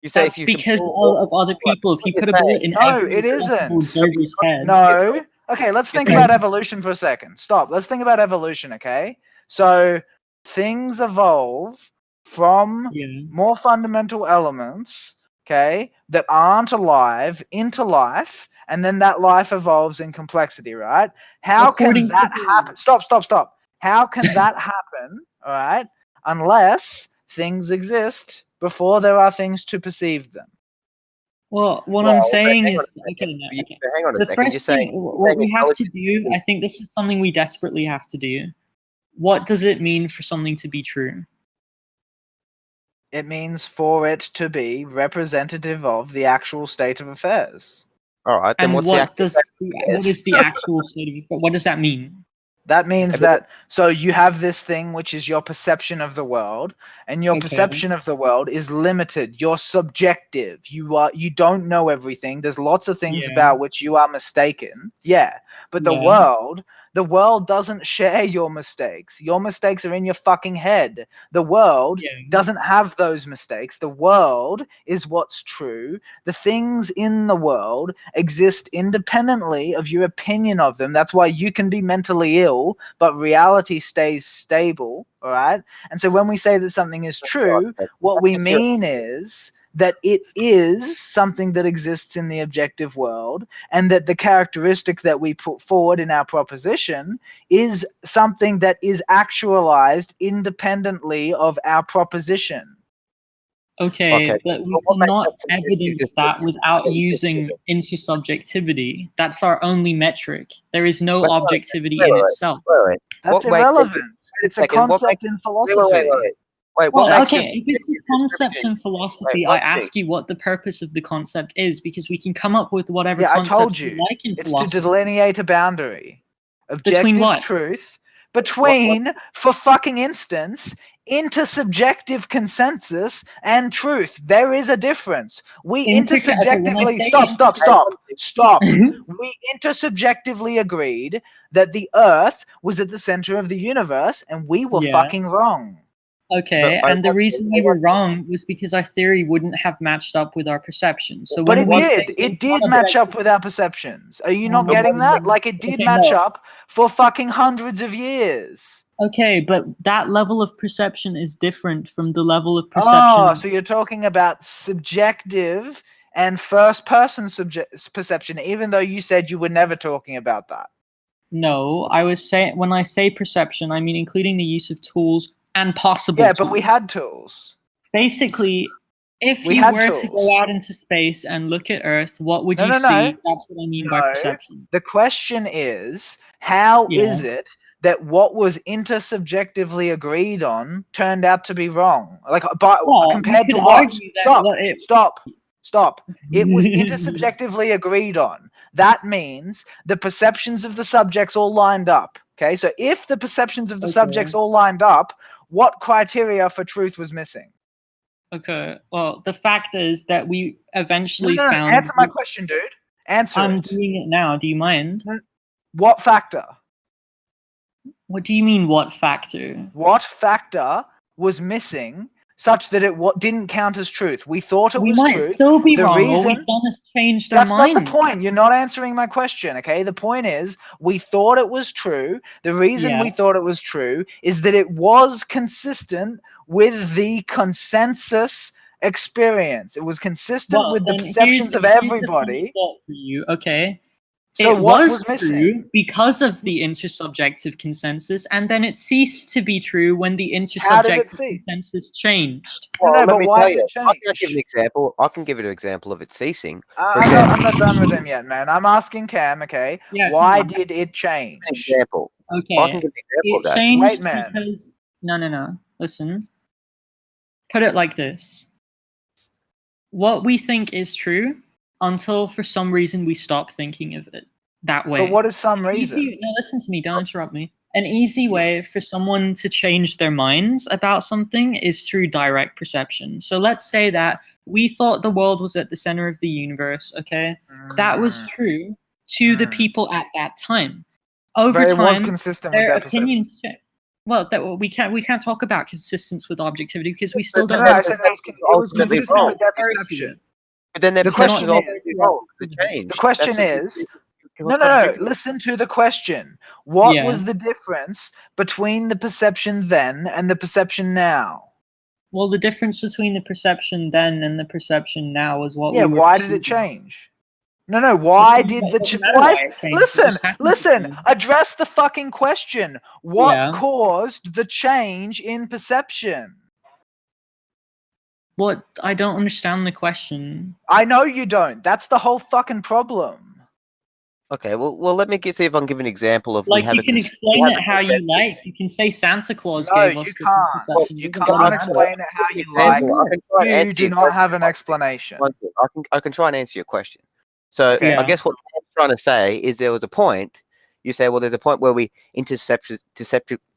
S4: You say
S2: That's
S4: if you can
S2: because
S4: pull
S2: of other people. If
S4: what
S2: you
S4: you're
S2: put a bullet
S4: saying-
S2: in
S3: No,
S2: every
S3: it
S2: possible
S3: isn't.
S2: observer's head.
S3: No. Okay, let's think
S4: saying-
S3: about evolution for a second. Stop. Let's think about evolution, okay? So things evolve from more fundamental elements, okay, that aren't alive into life, and then that life evolves in complexity, right? How
S2: According
S3: can that
S2: to
S3: happen? Stop. How can that happen, all right, unless things exist before there are things to perceive them?
S2: Well, what I'm saying
S4: hang on
S2: is,
S4: a second.
S2: okay.
S4: Hang on a
S2: The
S4: second. You're
S2: first
S4: saying,
S2: thing, what we have to do, I think this is something we desperately have to do. What does it mean for something to be true?
S3: It means for it to be representative of the actual state of affairs.
S4: All right, then
S2: And
S4: what's
S2: what
S4: the
S2: is the actual state of affairs? What does that mean?
S3: That means that, so you have this thing which is your perception of the world, and your perception of the world is limited. You're subjective. You don't know everything. There's lots of things about which you are mistaken. Yeah. But the world doesn't share your mistakes. Your mistakes are in your fucking head. The world doesn't have those mistakes. The world is what's true. The things in the world exist independently of your opinion of them. That's why you can be mentally ill, but reality stays stable, all right? And so when we say that something is true, what we mean is that it is something that exists in the objective world, and that the characteristic that we put forward in our proposition is something that is actualized independently of our proposition.
S2: Okay, but we cannot evidence that without using inter-subjectivity. That's our only metric. There is no objectivity in itself.
S3: That's irrelevant. It's a concept in philosophy.
S2: Okay, if it's a concept in philosophy, I ask you what the purpose of the concept is, because we can come up with whatever concept we like in philosophy.
S3: It's to delineate a boundary. Objective
S2: what?
S3: truth between, for fucking instance, intersubjective consensus and truth. There is a difference. We intersubjectively stop. We intersubjectively agreed that the Earth was at the center of the universe, and we were fucking wrong.
S2: Okay, and the reason we were wrong was because our theory wouldn't have matched up with our perceptions. So
S3: but it did match up with our perceptions. Are you not getting that? Like, it did match up for fucking hundreds of years.
S2: Okay, but that level of perception is different from the level of perception.
S3: Oh, so you're talking about subjective and first-person perception, even though you said you were never talking about that.
S2: No, I was saying, when I say perception, I mean including the use of tools and possible tools.
S3: But we had tools.
S2: Basically, if you were to go out into space and look at Earth, what would you see? That's what I mean by perception.
S3: The question is, how is it that what was intersubjectively agreed on turned out to be wrong? Like, compared to what? Stop. It was intersubjectively agreed on. That means the perceptions of the subjects all lined up. Okay, so if the perceptions of the subjects all lined up, what criteria for truth was missing?
S2: Okay. Well, the fact is that we eventually
S3: No,
S2: found.
S3: answer my question, dude. Answer
S2: I'm
S3: it.
S2: doing it now. Do you mind?
S3: What factor?
S2: What do you mean? What factor?
S3: What factor was missing such that it didn't count as truth? We thought it
S2: We
S3: was
S2: might
S3: truth.
S2: still be
S3: The
S2: wrong. All
S3: reason
S2: we've done is changed our
S3: that's not
S2: mind.
S3: the point. You're not answering my question, okay? The point is we thought it was true. The reason we thought it was true is that it was consistent with the consensus experience. It was consistent with the
S2: then
S3: perceptions of
S2: here's the
S3: everybody.
S2: funny thought for you, okay?
S3: So
S2: It
S3: what
S2: was
S3: missing?
S2: true because of the intersubjective consensus, and then it ceased to be true when the
S3: How did it
S2: intersubjective
S3: cease?
S2: consensus changed.
S3: No,
S4: Well, let
S3: but
S4: me
S3: why
S4: tell
S3: did
S4: you.
S3: it change?
S4: I can give an example. I can give you an example of it ceasing. For
S3: I'm not done with him yet, man. I'm asking Cam, okay?
S2: Yeah,
S3: Why
S2: come on.
S3: did it change?
S4: an example.
S2: Okay.
S4: I can give an example of
S2: It
S4: that.
S2: changed
S3: Wait, man.
S2: because no. Listen. Put it like this. What we think is true until for some reason we stop thinking of it that way.
S3: But what is some reason?
S2: No, listen to me. Don't interrupt me. An easy way for someone to change their minds about something is through direct perception. So let's say that we thought the world was at the center of the universe, okay? That was true to the people at that time. Over
S3: But it was
S2: time,
S3: consistent with
S2: their
S3: their perception.
S2: opinions change. Well, we can't talk about consistency with objectivity because we still don't
S3: No,
S2: know.
S3: I said it was
S4: ultimately
S3: consistent
S4: wrong.
S3: with their perception.
S4: But then their
S3: The
S4: perception is
S3: question
S4: ultimately wrong because it changed.
S3: The question
S4: That's
S3: is, no. Listen to the question. What was the difference between the perception then and the perception now?
S2: Well, the difference between the perception then and the perception now is what.
S3: Yeah.
S2: we were
S3: Why did it
S2: perceiving.
S3: change? No. Why did
S2: It
S3: the
S2: doesn't matter why it changed, it
S3: listen?
S2: just happened to
S3: Listen.
S2: change.
S3: Address the fucking question. What
S2: Yeah.
S3: caused the change in perception?
S2: What? I don't understand the question.
S3: I know you don't. That's the whole fucking problem.
S4: Okay, well, let me see if I can give an example of
S2: Like, you can explain it how you
S4: consensus.
S2: like. You can say Santa Claus
S3: No,
S2: gave us
S3: you
S2: the
S3: can't.
S2: perception.
S3: You
S2: It doesn't
S3: can't
S2: matter.
S3: explain it how you
S4: Example,
S3: like.
S4: I can try and
S3: You
S4: answer
S3: do
S4: your
S3: not
S4: question.
S3: have an explanation.
S4: One second. I can try and answer your question. So
S3: Okay.
S4: I guess what I'm trying to say is there was a point. You say, well, there's a point where we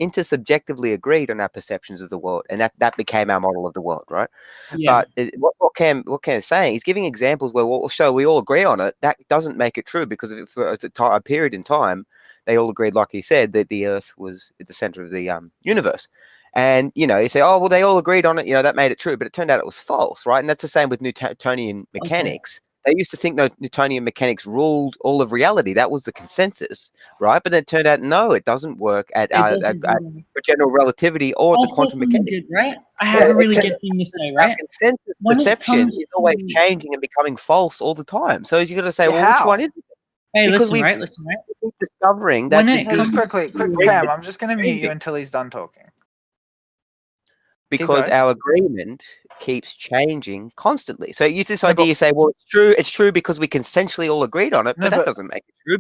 S4: intersubjectively agreed on our perceptions of the world, and that became our model of the world, right?
S2: Yeah.
S4: But what Cam is saying, he's giving examples where what will show we all agree on it. That doesn't make it true because if for a period in time, they all agreed, like he said, that the Earth was at the center of the universe. And you say, oh well, they all agreed on it. That made it true, but it turned out it was false, right? And that's the same with Newtonian mechanics. Okay. They used to think Newtonian mechanics ruled all of reality. That was the consensus, right? But then it turned out no, it doesn't work at for general relativity or at the quantum mechanics.
S2: Good, right? I have a really good thing to say, right?
S4: Our consensus perception is always changing and becoming false all the time. So you got to say, well, which one is it?
S2: Hey,
S4: because
S2: listen, right?
S4: We're discovering that
S3: quick, Cam. I'm just going to mute you until he's done talking.
S4: Because our agreement keeps changing constantly. So use this idea, you say, well, it's true because we consensually all agreed on it, but that doesn't make it true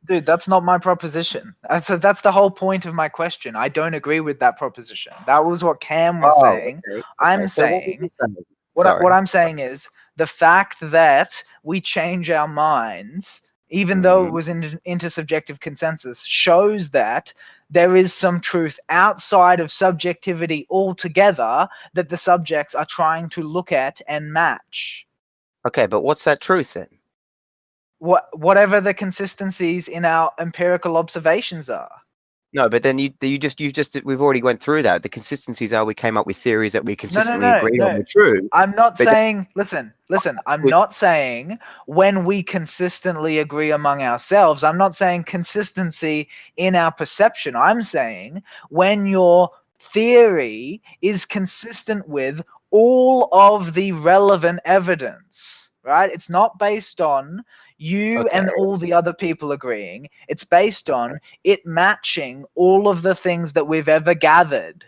S3: dude, that's not my proposition. That's the whole point of my question. I don't agree with that proposition. That was what Cam was saying. Okay. I'm saying what I'm saying is the fact that we change our minds, even though it was in intersubjective consensus, shows that there is some truth outside of subjectivity altogether that the subjects are trying to look at and match.
S4: Okay, but what's that truth then?
S3: Whatever the consistencies in our empirical observations are.
S4: No, but then we've already went through that. The consistencies are we came up with theories that we consistently agree on were true.
S3: I'm not saying, listen, I'm not saying when we consistently agree among ourselves. I'm not saying consistency in our perception. I'm saying when your theory is consistent with all of the relevant evidence, right? It's not based on you and all the other people agreeing. It's based on it matching all of the things that we've ever gathered.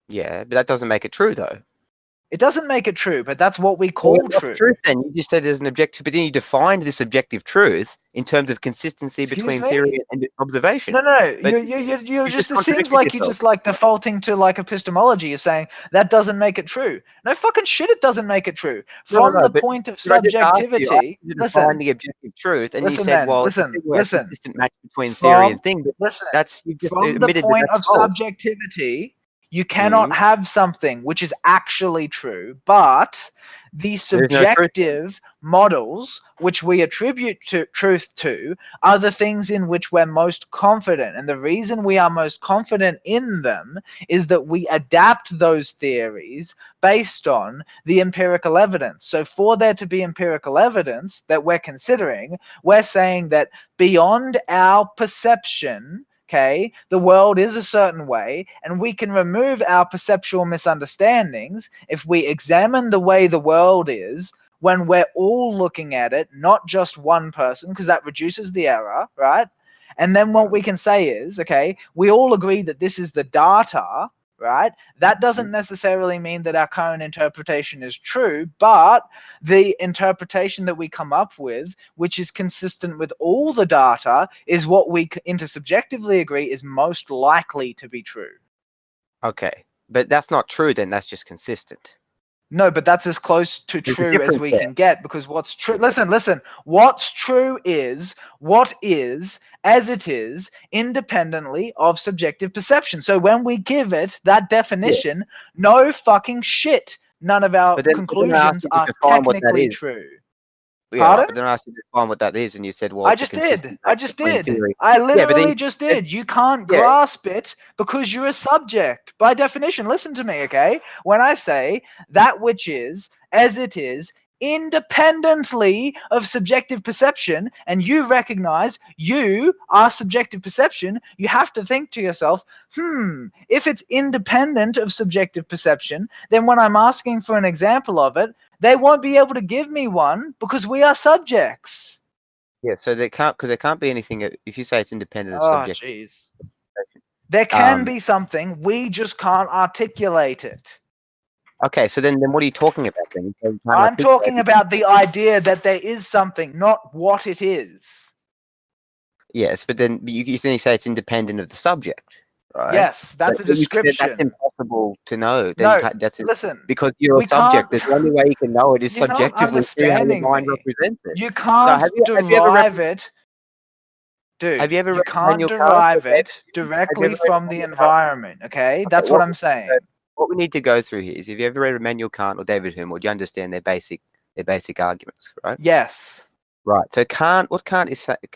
S4: Yeah, but that doesn't make it true, though.
S3: It doesn't make it true, but that's what we call true.
S4: Truth, then you just said there's an objective, but then you defined this objective truth in terms of consistency between theory and observation.
S3: No, you just it seems like you're just like defaulting to like epistemology. You're saying that doesn't make it true. No fucking shit, it doesn't make it true. From the point of subjectivity,
S4: define the objective truth, and you said, well,
S3: listen,
S4: consistent match between theory and thing. But that's you just
S3: from the point of subjectivity. You cannot have something which is actually true, but the subjective models which we attribute to truth to are the things in which we're most confident. And the reason we are most confident in them is that we adapt those theories based on the empirical evidence. So for there to be empirical evidence that we're considering, we're saying that beyond our perception, okay, the world is a certain way, and we can remove our perceptual misunderstandings if we examine the way the world is when we're all looking at it, not just one person, because that reduces the error, right? And then what we can say is, okay, we all agree that this is the data, right? That doesn't necessarily mean that our current interpretation is true, but the interpretation that we come up with, which is consistent with all the data, is what we intersubjectively agree is most likely to be true.
S4: Okay, but that's not true then, that's just consistent.
S3: No, but that's as close to true as we can get, because what's true, listen, what's true is what is as it is independently of subjective perception. So when we give it that definition, no fucking shit, none of our conclusions are technically true.
S4: Yeah, but then I asked you to define what that is, and you said, well,
S3: I just did. I literally just did. You can't grasp it because you're a subject. By definition, listen to me, okay? When I say that which is, as it is, independently of subjective perception, and you recognize you are subjective perception, you have to think to yourself, if it's independent of subjective perception, then when I'm asking for an example of it, they won't be able to give me one because we are subjects.
S4: Yeah, so there can't be anything if you say it's independent of subject.
S3: Jeez. There can be something, we just can't articulate it.
S4: Okay, so then what are you talking about then?
S3: I'm talking about the idea that there is something, not what it is.
S4: Yes, but then you say it's independent of the subject, right?
S3: Yes, that's a description.
S4: That's impossible to know.
S3: Listen,
S4: because you're a subject. The only way you can know it is subjectively through how your mind represents it.
S3: You can't derive it. Dude,
S4: have you ever
S3: can't derive it directly from the environment, okay? That's what I'm saying.
S4: What we need to go through here is, if you ever read Immanuel Kant or David Hume, would you understand their basic arguments, right?
S3: Yes.
S4: Right. So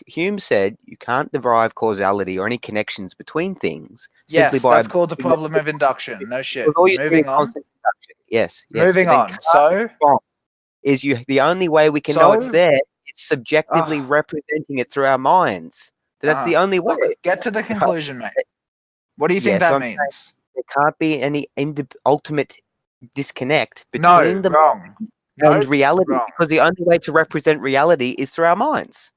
S4: Hume said you can't derive causality or any connections between things simply by.
S3: That's called the problem of induction. No shit.
S4: Moving on. Yes.
S3: Moving on. So
S4: is the only way we can know it's there is subjectively representing it through our minds. That's the only way.
S3: Get to the conclusion, mate. What do you think that means?
S4: There can't be any ultimate disconnect between the
S3: wrong.
S4: and reality, because the only way to represent reality is through our minds.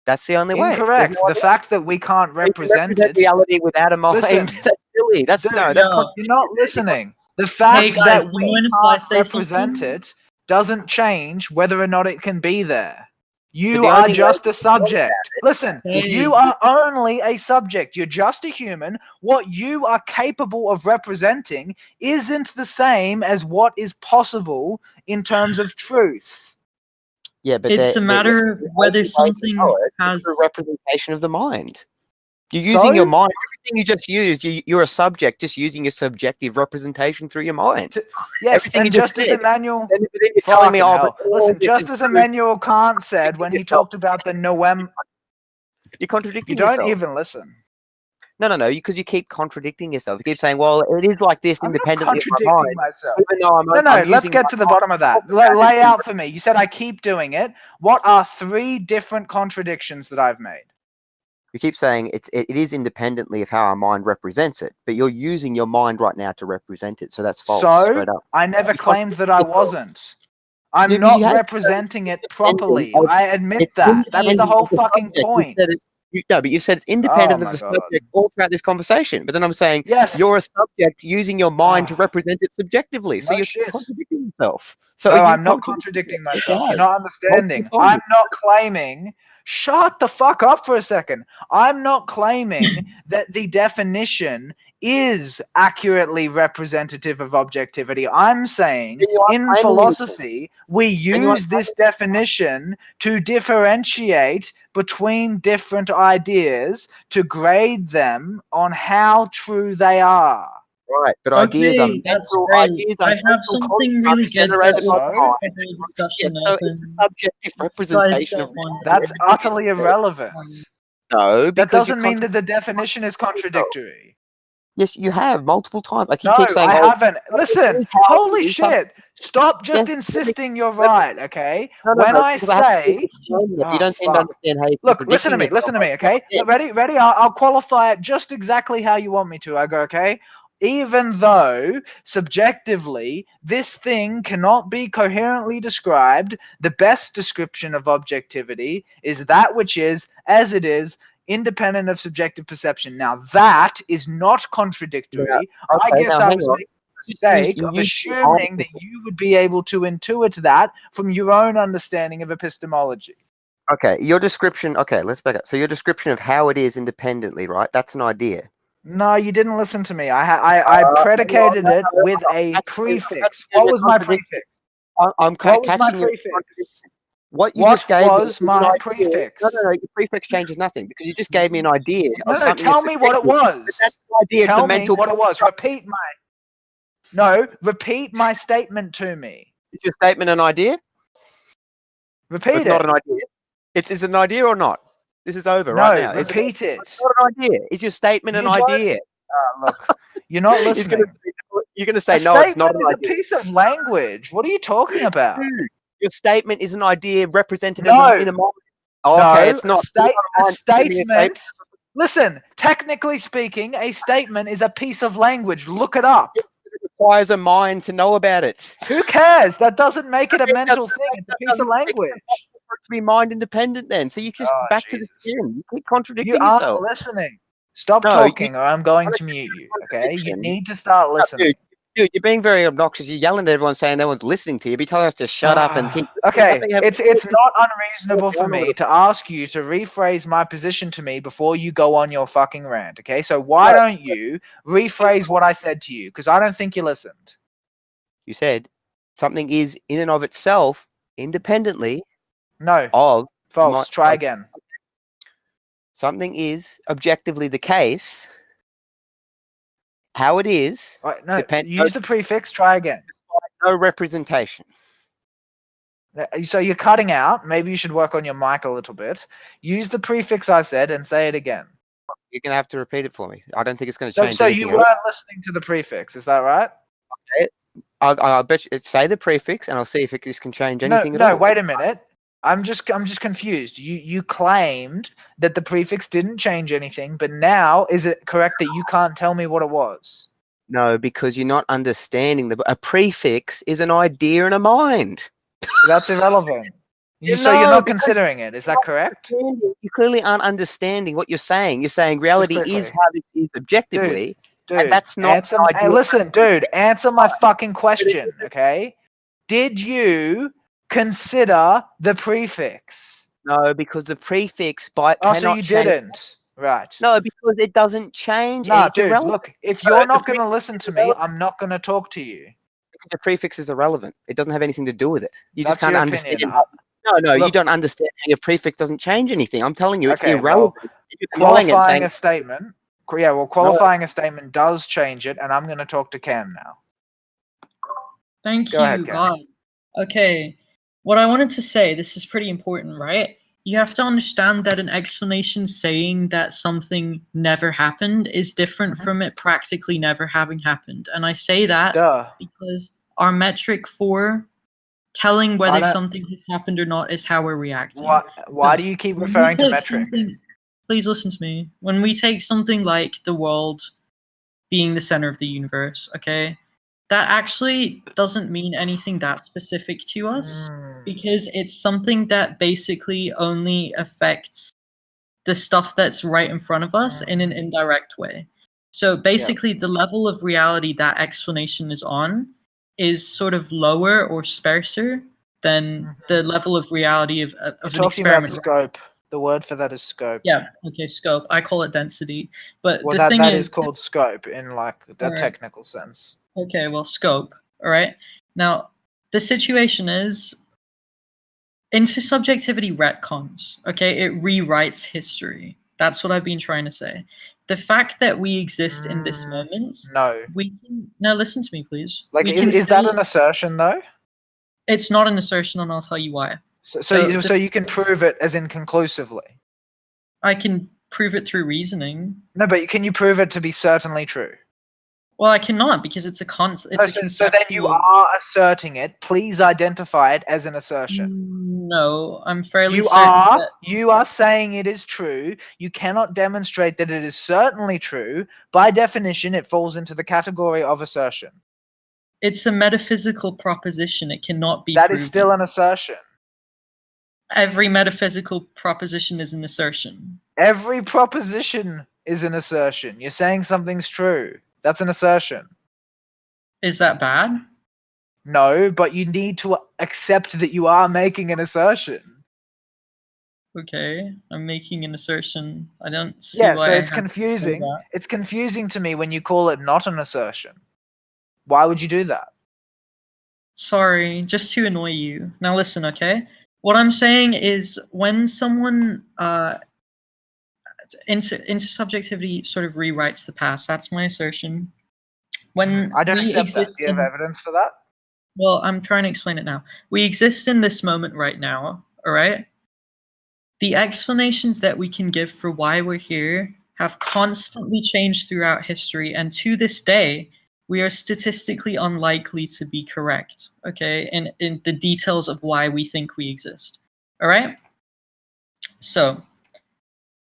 S4: That's the only way.
S3: Incorrect. The fact that we can't represent
S4: reality without a mind, that's silly. That's
S3: you're not listening. The fact that we can't represent it doesn't change whether or not it can be there. You are just a subject. Listen, you are only a subject. You're just a human. What you are capable of representing isn't the same as what is possible in terms of truth.
S4: Yeah, but
S2: it's a matter of whether something has
S4: a representation of the mind. You're using your mind. Everything you just used, you're a subject just using your subjective representation through your mind.
S3: Yes, and just as Immanuel...
S4: You're telling me,
S3: listen, just as Immanuel Kant said when he talked about the Noem...
S4: You're contradicting yourself.
S3: You don't even listen.
S4: No, because you keep contradicting yourself. You keep saying, well, it is like this independently of my mind.
S3: Myself. Even though let's get to the bottom of that. Lay out for me. You said I keep doing it. What are 3 different contradictions that I've made?
S4: You keep saying it is independently of how our mind represents it, but you're using your mind right now to represent it, so that's false.
S3: So, I never claimed that I wasn't. I'm not representing it properly. I admit that. That's the whole fucking point.
S4: But you said it's independent of the subject all throughout this conversation. But then I'm saying you're a subject using your mind to represent it subjectively. So you're contradicting yourself. So
S3: I'm not contradicting myself. You're not understanding. I'm not claiming... Shut the fuck up for a second. I'm not claiming that the definition is accurately representative of objectivity. I'm saying in philosophy, we use this definition to differentiate between different ideas to grade them on how true they are.
S4: Right, but ideas are
S2: Okay, that's
S4: mental.
S2: great.
S4: Ideas are
S2: I have
S4: mental
S2: something really
S4: constructs
S2: good that
S4: generated
S2: will
S4: by
S3: So?
S4: the
S2: wrap
S4: mind.
S2: the whole
S4: Yeah,
S2: discussion
S4: so
S2: up,
S4: it's a
S2: and
S4: subjective
S2: you guys
S4: representation
S2: don't
S4: of
S2: want
S4: reality.
S3: That's
S2: to.
S3: utterly irrelevant.
S4: No,
S3: That
S4: because you
S3: doesn't mean that the definition is
S4: contradict yourself.
S3: contradictory.
S4: Yes, you have multiple times. Like you
S3: No,
S4: keep saying,
S3: I
S4: "Oh,
S3: haven't. Listen,
S4: this is how it
S3: holy
S4: is." Some,
S3: shit. Stop just
S4: yes,
S3: insisting you're
S4: let me-
S3: right, okay?
S4: no,
S3: When I
S4: because I have to
S3: say,
S4: explain it. You
S3: oh,
S4: don't seem to
S3: fuck.
S4: understand how you're
S3: Look,
S4: contradicting yourself.
S3: listen to me, okay? Ready? I'll qualify it just exactly how you want me to. I go, okay? Even though, subjectively, this thing cannot be coherently described, the best description of objectivity is that which is, as it is, independent of subjective perception. Now, that is not contradictory.
S4: Yeah.
S3: I
S4: Okay,
S3: guess
S4: now
S3: I
S4: hang
S3: was
S4: on.
S3: making the mistake of assuming that you would be able to intuit that from your own understanding of epistemology.
S4: Okay, your description. Okay, let's back up. So your description of how it is independently, right? That's an idea.
S3: No, you didn't listen to me. I predicated it with a prefix. What was my prefix?
S4: I'm
S3: What was my
S4: catching you.
S3: prefix?
S4: What you
S3: What
S4: just gave me
S3: was
S4: is an
S3: my
S4: idea.
S3: prefix?
S4: No, your prefix changes nothing because you just gave me an idea
S3: No,
S4: of something
S3: tell
S4: that's
S3: me what it
S4: subjective. But
S3: was.
S4: that's an idea. It's a
S3: Tell me
S4: mental
S3: what it was.
S4: construct.
S3: Repeat my statement to me.
S4: Is your statement an idea?
S3: Repeat
S4: It's
S3: it.
S4: not an idea. It's an idea or not? This is over
S3: No,
S4: right now.
S3: repeat it.
S4: It's not an idea. Is your statement an
S3: You don't-
S4: idea?
S3: Look, you're not
S4: He's gonna
S3: listening.
S4: You're going to say,
S3: A
S4: no, it's not
S3: statement
S4: an
S3: is a
S4: idea.
S3: piece of language. What are you talking about?
S4: Dude, your statement is an idea represented
S3: No.
S4: as in a mind. Oh,
S3: No,
S4: okay, it's not.
S3: a statement. Listen, technically speaking, a statement is a piece of language. Look it up.
S4: It requires a mind to know about it.
S3: Who cares? That doesn't make it a
S4: That
S3: mental
S4: doesn't-
S3: thing. It's a
S4: that
S3: piece of
S4: doesn't make it
S3: language.
S4: to be mind independent then. So you just
S3: Oh,
S4: back to the
S3: Jesus.
S4: gym. You keep
S3: You
S4: contradicting
S3: aren't
S4: yourself.
S3: listening. Stop
S4: No,
S3: talking or I'm going to mute you, okay? You need to start listening.
S4: Dude, you're being very obnoxious. You're yelling at everyone saying no one's listening to you. Be telling us to shut up and think.
S3: Okay, it's not unreasonable for me to ask you to rephrase my position to me before you go on your fucking rant, okay? So why don't you rephrase what I said to you? Because I don't think you listened.
S4: You said something is in and of itself independently
S3: No.
S4: of
S3: False. Try again.
S4: Something is objectively the case. How it is.
S3: Right, no, use the prefix. Try again.
S4: No representation.
S3: So you're cutting out. Maybe you should work on your mic a little bit. Use the prefix I said and say it again.
S4: You're going to have to repeat it for me. I don't think it's going to change
S3: So
S4: anything.
S3: you weren't listening to the prefix. Is that right?
S4: Okay. I'll bet you. Say the prefix and I'll see if this can change anything at all.
S3: No, wait a minute. I'm just confused. You claimed that the prefix didn't change anything, but now is it correct that you can't tell me what it was?
S4: No, because you're not understanding a prefix is an idea in a mind.
S3: That's irrelevant. So you're not considering it. Is that correct?
S4: You clearly aren't understanding what you're saying. You're saying reality is how this is objectively.
S3: Dude,
S4: and that's not
S3: hey, listen, dude, answer my fucking question, okay? Did you consider the prefix?
S4: No, because the prefix
S3: So you didn't. Right.
S4: No, because it doesn't change.
S3: No,
S4: It's
S3: dude,
S4: irrelevant.
S3: look, if you're not going to listen to me, I'm not going to talk to you.
S4: The prefix is irrelevant. It doesn't have anything to do with it. You just
S3: That's
S4: can't
S3: your
S4: understand.
S3: opinion.
S4: No,
S3: Look,
S4: you don't understand how your prefix doesn't change anything. I'm telling you, it's
S3: okay,
S4: irrelevant.
S3: well,
S4: You're denying it, saying,
S3: a statement. Yeah, well, qualifying a statement does change it, and I'm going to talk to Cam now.
S2: Thank
S3: Go
S2: you,
S3: ahead, Cam.
S2: God. Okay, what I wanted to say, this is pretty important, right? You have to understand that an explanation saying that something never happened is different from it practically never having happened. And I say that because our metric for telling whether something has happened or not is how we're reacting.
S3: Why do you keep referring to metric?
S2: Please listen to me. When we take something like the world being the center of the universe, okay, that actually doesn't mean anything that specific to us because it's something that basically only affects the stuff that's right in front of us in an indirect way. So basically the level of reality that explanation is on is sort of lower or sparser than the level of reality of an experiment.
S3: Talking about scope. The word for that is scope.
S2: Yeah, okay, scope. I call it density. But
S3: well,
S2: the thing
S3: that is called scope in like the technical sense.
S2: Okay, well, scope. All right. Now, the situation is inter-subjectivity retcons. Okay, it rewrites history. That's what I've been trying to say. the fact that we exist in this moment,
S3: No.
S2: we can now listen to me, please.
S3: Like,
S2: we can
S3: is that
S2: say-
S3: an assertion though?
S2: It's not an assertion, and I'll tell you why.
S3: So you can prove it as in conclusively.
S2: I can prove it through reasoning.
S3: No, but can you prove it to be certainly true?
S2: Well, I cannot because it's a concept.
S3: So then you are asserting it. Please identify it as an assertion.
S2: No, I'm fairly
S3: You
S2: certain
S3: are.
S2: that
S3: You are saying it is true. You cannot demonstrate that it is certainly true. By definition, it falls into the category of assertion.
S2: it's a metaphysical proposition. It cannot be
S3: That
S2: proven.
S3: is still an assertion.
S2: Every metaphysical proposition is an assertion.
S3: Every proposition is an assertion. You're saying something's true. That's an assertion.
S2: Is that bad?
S3: No, but you need to accept that you are making an assertion.
S2: Okay, I'm making an assertion. I don't see
S3: Yeah,
S2: why
S3: so
S2: I
S3: it's
S2: have to say
S3: confusing.
S2: that.
S3: It's confusing to me when you call it not an assertion. Why would you do that?
S2: Sorry, just to annoy you. Now listen, okay? What I'm saying is when someone inter-subjectivity sort of rewrites the past, that's my assertion. When
S3: I don't
S2: we
S3: accept that.
S2: exist
S3: Do you have
S2: in-
S3: evidence for that?
S2: Well, I'm trying to explain it now. We exist in this moment right now, all right? The explanations that we can give for why we're here have constantly changed throughout history, and to this day, we are statistically unlikely to be correct, okay, in the details of why we think we exist, all right? So,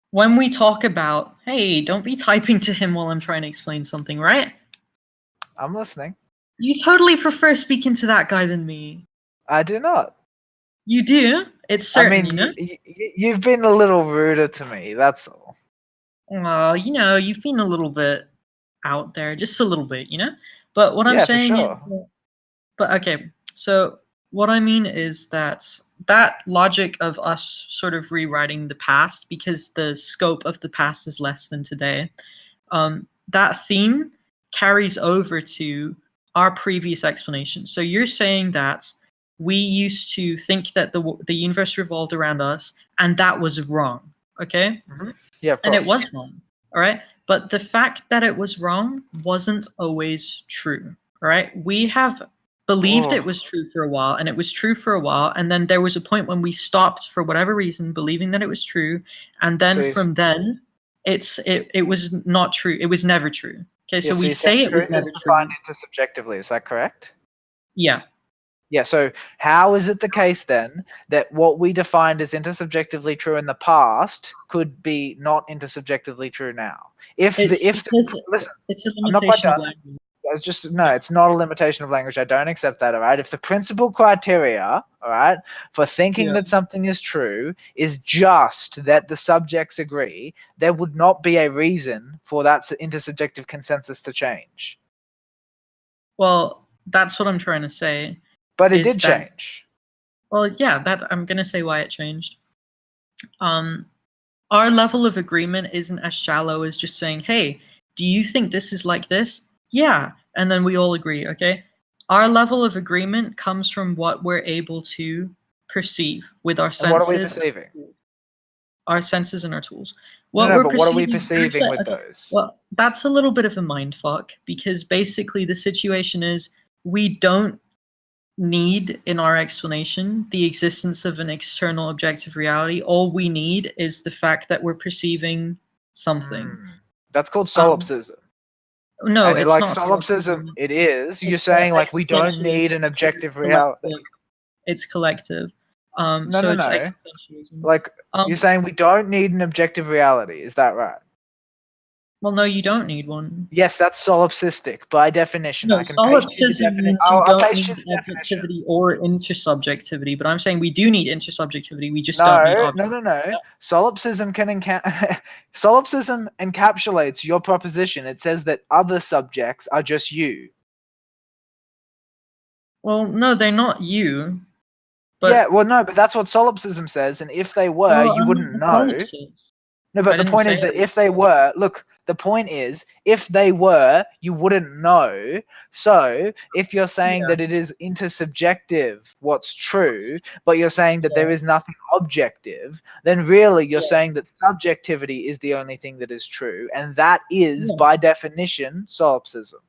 S2: when we talk about, hey, don't be typing to him while I'm trying to explain something, right?
S3: I'm listening.
S2: You totally prefer speaking to that guy than me.
S3: I do not.
S2: You do? It's certain,
S3: I mean,
S2: you know?
S3: you've been a little ruder to me, that's all.
S2: Well, you know, you've been a little bit out there, just a little bit, you know? But what I'm
S3: Yeah, for
S2: saying
S3: sure.
S2: is, but okay, so what I mean is that logic of us sort of rewriting the past because the scope of the past is less than today, that theme carries over to our previous explanation. So you're saying that we used to think that the universe revolved around us, and that was wrong, okay?
S3: Yeah, of course.
S2: And it was wrong, all right? But the fact that it was wrong wasn't always true, all right? We have believed it was true for a while, and it was true for a while, and then there was a point when we stopped for whatever reason believing that it was true, and then from then it was not true. It was never true. Okay, so we say it was never true.
S3: Defined intersubjectively, is that correct?
S2: Yeah.
S3: Yeah, so how is it the case then that what we defined as intersubjectively true in the past could be not intersubjectively true now? Listen,
S2: It's a
S3: I'm not quite
S2: limitation of
S3: done.
S2: language.
S3: It's not a limitation of language. I don't accept that, all right? If the principal criteria, all right, for thinking that something is true is just that the subjects agree, there would not be a reason for that intersubjective consensus to change.
S2: Well, that's what I'm trying to say.
S3: But it did change.
S2: Well, yeah, I'm going to say why it changed. Our level of agreement isn't as shallow as just saying, hey, do you think this is like this? Yeah. And then we all agree, okay? Our level of agreement comes from what we're able to perceive with our senses.
S3: And what are we perceiving?
S2: Our senses and our tools.
S3: What are we perceiving with those?
S2: Well, that's a little bit of a mindfuck because basically the situation is we don't need in our explanation the existence of an external objective reality. All we need is the fact that we're perceiving something.
S3: That's called solipsism.
S2: No,
S3: and
S2: it's
S3: like
S2: not
S3: solipsism. It is. You're saying like we don't need an objective reality.
S2: It's collective.
S3: No.
S2: Existentialism.
S3: Like you're saying we don't need an objective reality. Is that right?
S2: Well, no, you don't need one.
S3: Yes, that's solipsistic by definition.
S2: No,
S3: I can
S2: solipsism means you don't need objectivity or intersubjectivity, but I'm saying we do need intersubjectivity. We just don't need objectivity.
S3: No. Solipsism solipsism encapsulates your proposition. It says that other subjects are just you.
S2: Well, no, they're not you.
S3: But, yeah, well, no, but that's what solipsism says, and if they were, you wouldn't know. No, but the point is that if they were, look, The point is, if they were, you wouldn't know. So if you're saying that it is intersubjective what's true, but you're saying that there is nothing objective, then really you're saying that subjectivity is the only thing that is true, and that is by definition solipsism.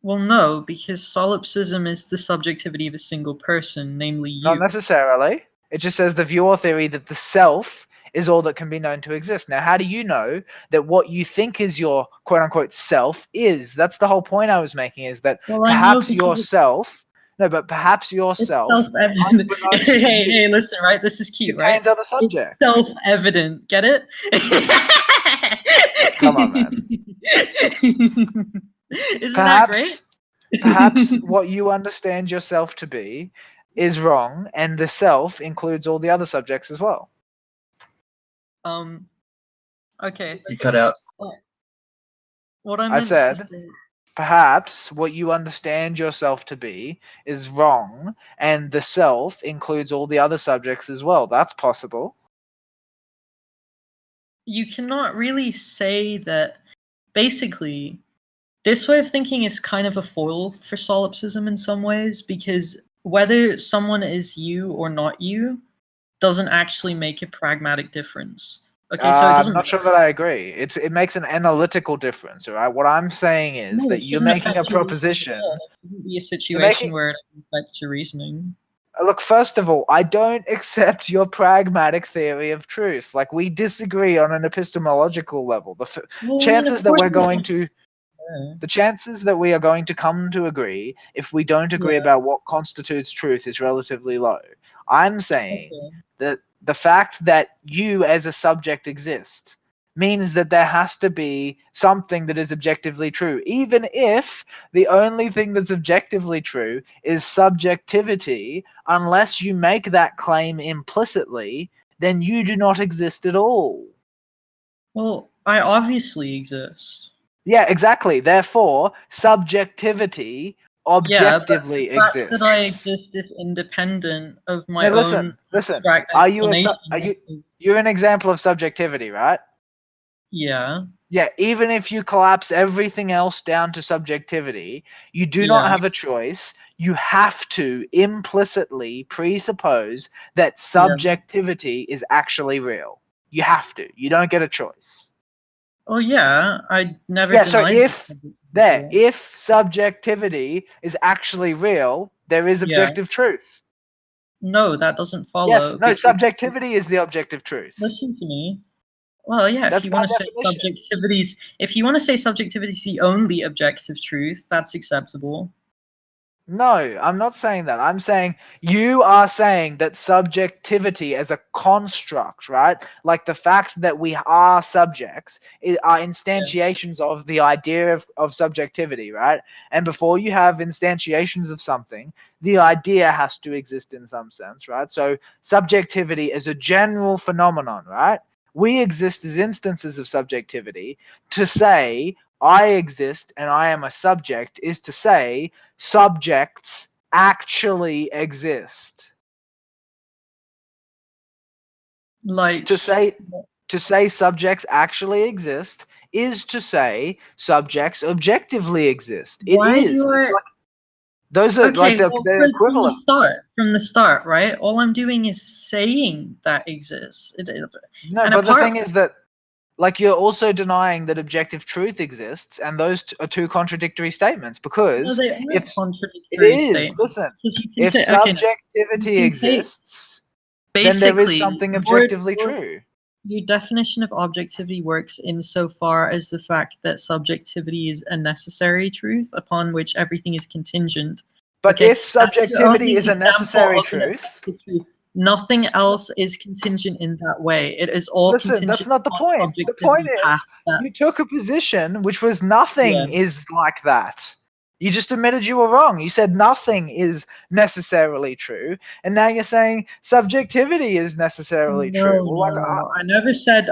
S2: Well, no, because solipsism is the subjectivity of a single person, namely you.
S3: Not necessarily. It just says the view or theory that the self is all that can be known to exist. Now, how do you know that what you think is your quote-unquote self is? That's the whole point I was making, is that perhaps yourself... No, but perhaps yourself...
S2: It's self-evident. Hey, listen, right? This is cute, right?
S3: Contains other subjects.
S2: It's self-evident. Get it?
S3: Come on, man.
S2: Isn't that great?
S3: Perhaps what you understand yourself to be is wrong, and the self includes all the other subjects as well.
S2: Okay.
S5: You cut out.
S2: What I
S3: said, perhaps what you understand yourself to be is wrong, and the self includes all the other subjects as well. That's possible.
S2: You cannot really say that. Basically, this way of thinking is kind of a foil for solipsism in some ways, because whether someone is you or not you doesn't actually make a pragmatic difference. Okay, so it doesn't.
S3: I'm not sure that I agree. It makes an analytical difference, all right? What I'm saying is that you're making a proposition.
S2: It wouldn't be a situation where it affects your reasoning.
S3: Look, first of all, I don't accept your pragmatic theory of truth. Like, we disagree on an epistemological level. The chances that we're going to... The chances that we are going to come to agree, if we don't agree about what constitutes truth, is relatively low. I'm saying that the fact that you as a subject exist means that there has to be something that is objectively true, even if the only thing that's objectively true is subjectivity. Unless you make that claim implicitly, then you do not exist at all.
S2: Well, I obviously exist.
S3: Yeah, exactly. Therefore, subjectivity objectively
S2: exists.
S3: exists.
S2: The fact that I exist is independent of my own.
S3: Listen. You're an example of subjectivity, right?
S2: Yeah.
S3: Yeah. Even if you collapse everything else down to subjectivity, you do not have a choice. You have to implicitly presuppose that subjectivity is actually real. You have to. You don't get a choice.
S2: Oh yeah, I never.
S3: Yeah. So if subjectivity is actually real, there is objective truth.
S2: No, that doesn't follow.
S3: Yes. No. Subjectivity is the objective truth.
S2: Listen to me. Well, yeah. If you want to say subjectivity is the only objective truth, that's acceptable.
S3: No, I'm not saying that. I'm saying you are saying that subjectivity as a construct, right? Like the fact that we are subjects are instantiations of the idea of subjectivity, right? And before you have instantiations of something, the idea has to exist in some sense, right? So subjectivity is a general phenomenon, right? We exist as instances of subjectivity. To say I exist and I am a subject is to say subjects actually exist.
S2: Like
S3: to say subjects actually exist is to say subjects objectively exist. Those are like the equivalent.
S2: From the start, right? All I'm doing is saying that exists.
S3: No, but the thing is that, like, you're also denying that objective truth exists, and those are two contradictory statements. Because if subjectivity exists, then there is something objectively true.
S2: Your definition of objectivity works insofar as the fact that subjectivity is a necessary truth upon which everything is contingent.
S3: But if subjectivity is a necessary truth,
S2: nothing else is contingent in that way. It is all contingent.
S3: That's not the point. The point is you took a position which was nothing is like that. You just admitted you were wrong. You said nothing is necessarily true, and now you're saying subjectivity is necessarily true. Well,
S2: I never said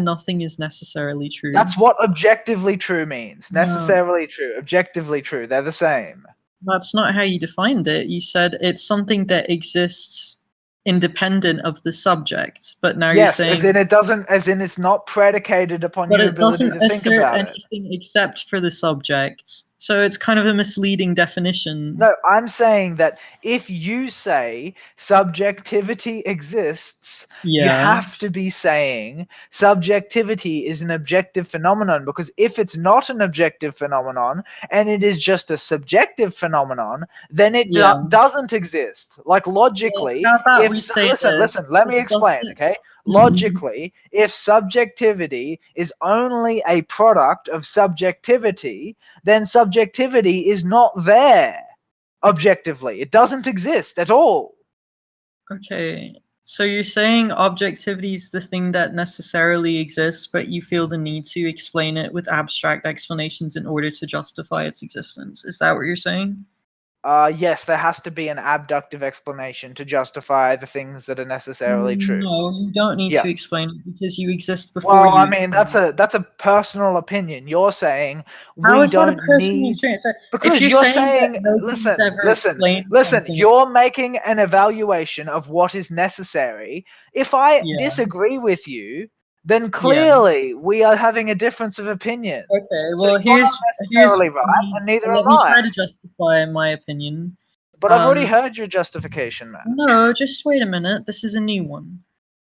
S2: nothing is necessarily true.
S3: That's what objectively true means. Necessarily true, objectively true. They're the same.
S2: That's not how you defined it. You said it's something that exists independent of the subject, but now
S3: Yes,
S2: you're saying,
S3: as in it doesn't, as in it's not predicated upon
S2: but
S3: your
S2: it
S3: ability
S2: doesn't
S3: to think
S2: assert
S3: about it.
S2: anything except for the subject. So it's kind of a misleading definition.
S3: No, I'm saying that if you say subjectivity exists, you
S2: Yeah.
S3: have to be saying subjectivity is an objective phenomenon, because if it's not an objective phenomenon and it is just a subjective phenomenon, then it
S2: Yeah.
S3: doesn't exist. Like logically,
S2: Well, how about
S3: if
S2: we say
S3: listen, let me
S2: it
S3: explain,
S2: doesn't-
S3: okay? Logically, if subjectivity is only a product of subjectivity, then subjectivity is not there objectively. It doesn't exist at all.
S2: Okay, so you're saying objectivity is the thing that necessarily exists, but you feel the need to explain it with abstract explanations in order to justify its existence. Is that what you're saying?
S3: Yes, there has to be an abductive explanation to justify the things that are necessarily true.
S2: No, you don't need
S3: Yeah.
S2: to explain it because you exist before
S3: Well,
S2: you
S3: I mean,
S2: explain it.
S3: that's a personal opinion. You're saying
S2: How
S3: we
S2: is that a
S3: don't
S2: personal
S3: need,
S2: experience?
S3: because
S2: If you're
S3: you're
S2: saying
S3: saying,
S2: that nobody's
S3: listen,
S2: ever explained
S3: listen,
S2: something,
S3: you're making an evaluation of what is necessary. If I
S2: Yeah.
S3: disagree with you, then
S2: Yeah.
S3: clearly we are having a difference of opinion.
S2: Okay,
S3: So
S2: well,
S3: you're
S2: here's
S3: not necessarily right, and neither
S2: let
S3: am
S2: me
S3: I.
S2: try to justify my opinion.
S3: But I've already heard your justification, man.
S2: No, just wait a minute. This is a new one.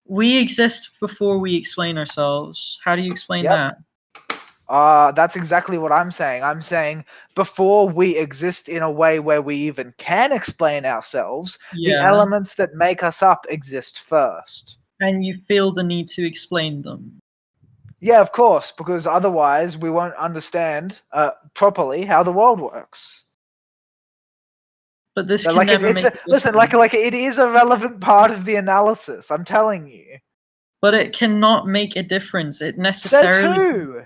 S2: We exist before we explain ourselves. How do you explain
S3: Yep.
S2: that?
S3: That's exactly what I'm saying. I'm saying before we exist in a way where we even can explain ourselves, the
S2: Yeah.
S3: elements that make us up exist first.
S2: And you feel the need to explain them.
S3: Yeah, of course, because otherwise we won't understand properly how the world works.
S2: But this
S3: So,
S2: can
S3: like
S2: never
S3: it's
S2: make
S3: a,
S2: a
S3: listen,
S2: difference.
S3: like it is a relevant part of the analysis. I'm telling you.
S2: But it cannot make a difference. It
S3: Says
S2: necessarily.
S3: who?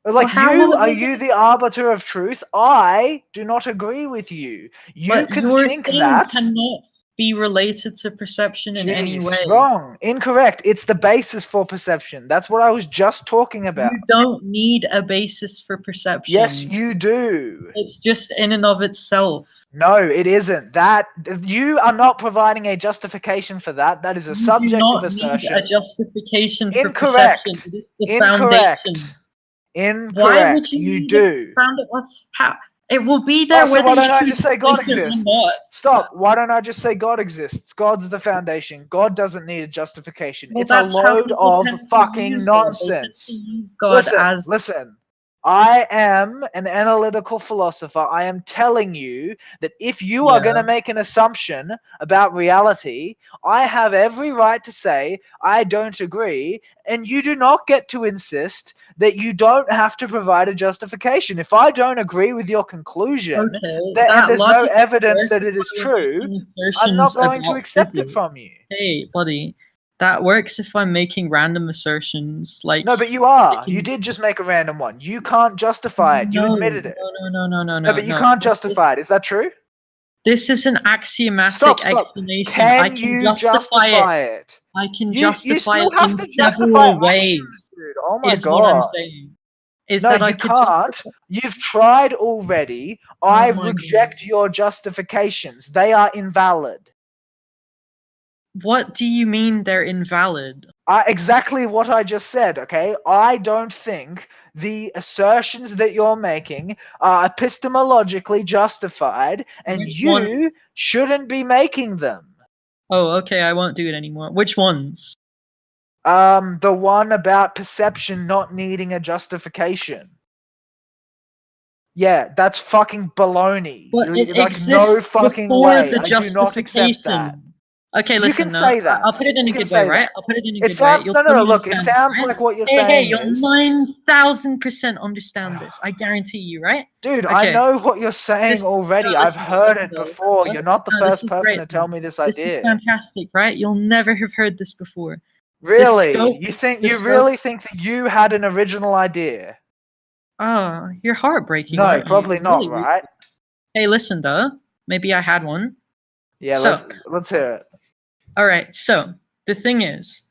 S3: Like,
S2: how will it
S3: are
S2: make
S3: you the arbiter of truth? I do not agree with you. You
S2: But
S3: can
S2: your
S3: think
S2: thing
S3: that.
S2: cannot be related to perception in any way.
S3: Wrong. Incorrect. It's the basis for perception. That's what I was just talking about.
S2: You don't need a basis for perception.
S3: Yes, you do.
S2: It's just in and of itself.
S3: No, it isn't. That you are not providing a justification for that. That is a
S2: You do
S3: subjective
S2: not
S3: assertion.
S2: need a justification for
S3: Incorrect.
S2: perception. It is the
S3: Incorrect.
S2: foundation.
S3: Incorrect.
S2: Why would you
S3: You
S2: need
S3: do.
S2: How? It will be there
S3: So
S2: whether
S3: why don't
S2: you
S3: I just say God
S2: explain it or
S3: exists?
S2: not.
S3: Stop. Why don't I just say God exists? God's the foundation. God doesn't need a justification.
S2: Well,
S3: It's a
S2: that's how
S3: load
S2: people
S3: of
S2: tend to
S3: fucking
S2: use God. They tend to
S3: nonsense.
S2: use God as
S3: Listen. I am an analytical philosopher. I am telling you that if you are going to make an assumption about reality, I have every right to say I don't agree, and you do not get to insist that you don't have to provide a justification. If I don't agree with your conclusion, and there's no evidence that it is true, I'm not going to accept it from you.
S2: Hey, buddy. That works if I'm making random assertions, like...
S3: No, but you are. You did just make a random one. You can't justify it. You admitted it.
S2: No,
S3: but you can't justify it. Is that true?
S2: This is an axiomatic
S3: Stop.
S2: explanation.
S3: Can
S2: I can
S3: you justify it?
S2: I can
S3: You
S2: justify
S3: still
S2: it
S3: have
S2: in
S3: to justify
S2: several ways.
S3: actions, dude. Oh my
S2: Is
S3: god.
S2: what I'm saying. Is
S3: no,
S2: that
S3: you
S2: I could
S3: can't. You've tried already. I reject your justifications. They are invalid.
S2: What do you mean they're invalid?
S3: Exactly what I just said, okay? I don't think the assertions that you're making are epistemologically justified, and you shouldn't be making them.
S2: Oh, okay, I won't do it anymore. Which ones?
S3: The one about perception not needing a justification. Yeah, that's fucking baloney.
S2: But it
S3: like,
S2: exists
S3: no fucking way.
S2: the
S3: I do not accept that.
S2: Okay, listen.
S3: You can say that.
S2: I'll put it in a good way, right? I'll put it in a good way.
S3: No, look, it sounds like what you're saying.
S2: Hey, you'll 9,000% understand this. I guarantee you, right?
S3: Dude, I know what you're saying already. I've heard it before. You're not the first person to tell me this idea.
S2: This is fantastic, right? You'll never have heard this before.
S3: Really? You really think that you had an original idea?
S2: Oh, you're heartbreaking.
S3: No, probably not, right?
S2: Hey, listen, though. Maybe I had one.
S3: Yeah, let's hear it.
S2: All right, so the thing is,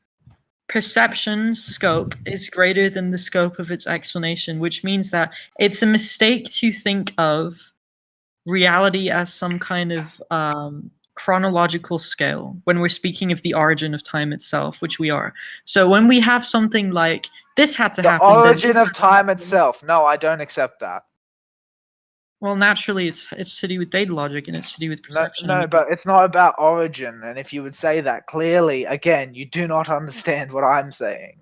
S2: perception's scope is greater than the scope of its explanation, which means that it's a mistake to think of reality as some kind of chronological scale when we're speaking of the origin of time itself, which we are. So when we have something like this had to happen,
S3: The
S2: then
S3: origin
S2: this
S3: of
S2: had to
S3: time
S2: happen.
S3: itself. No, I don't accept that.
S2: Well, naturally, it's to do with data logic and it's to do with perception.
S3: No, but it's not about origin. And if you would say that clearly, again, you do not understand what I'm saying.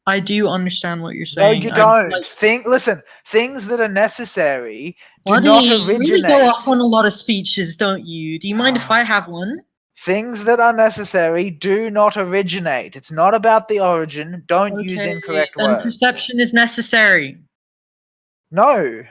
S2: I do understand what you're
S3: No,
S2: saying.
S3: you
S2: I,
S3: don't.
S2: like,
S3: Listen, things that are necessary do
S2: Buddy,
S3: not
S2: you really
S3: originate.
S2: go off on a lot of speeches, don't you? Do you mind if I have one?
S3: Things that are necessary do not originate. It's not about the origin. Don't use incorrect
S2: then
S3: words.
S2: perception is necessary.
S3: No,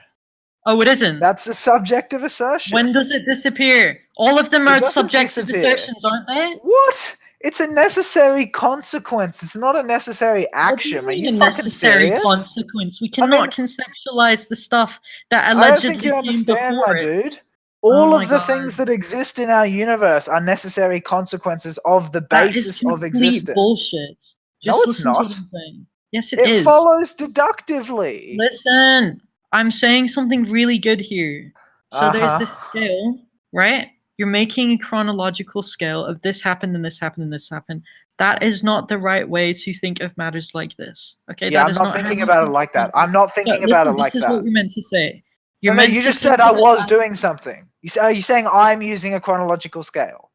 S2: Oh, it isn't.
S3: that's a subjective assertion.
S2: When does it disappear? All of them
S3: It
S2: are
S3: doesn't
S2: subjective
S3: disappear.
S2: assertions, aren't they?
S3: What? It's a necessary consequence. It's not a necessary
S2: What do you
S3: action. Are
S2: mean
S3: you
S2: a
S3: fucking
S2: necessary
S3: serious?
S2: consequence? We
S3: I mean,
S2: cannot conceptualize the stuff that
S3: I don't think
S2: allegedly
S3: you
S2: came
S3: understand,
S2: before
S3: my
S2: it.
S3: dude. All
S2: my
S3: of the
S2: God.
S3: things that exist in our universe are necessary consequences of the
S2: That is
S3: basis of
S2: complete
S3: existence.
S2: bullshit.
S3: No,
S2: Just
S3: it's
S2: listen to what
S3: not.
S2: I'm saying. Yes, it
S3: It
S2: is.
S3: follows deductively.
S2: Listen, I'm saying something really good here. So there's this
S3: Uh-huh.
S2: scale, right? You're making a chronological scale of this happened and this happened and this happened. That is not the right way to think of matters like this. Okay,
S3: Yeah,
S2: that
S3: I'm
S2: is
S3: not
S2: how
S3: thinking
S2: you
S3: about it
S2: think
S3: like
S2: of
S3: that.
S2: matters.
S3: I'm not thinking about it
S2: Listen,
S3: like
S2: this is
S3: that.
S2: what you're meant to say. You're
S3: No,
S2: meant
S3: you
S2: to
S3: just
S2: think
S3: said
S2: of
S3: I
S2: it
S3: was
S2: as-
S3: doing something. Are you saying I'm using a chronological scale?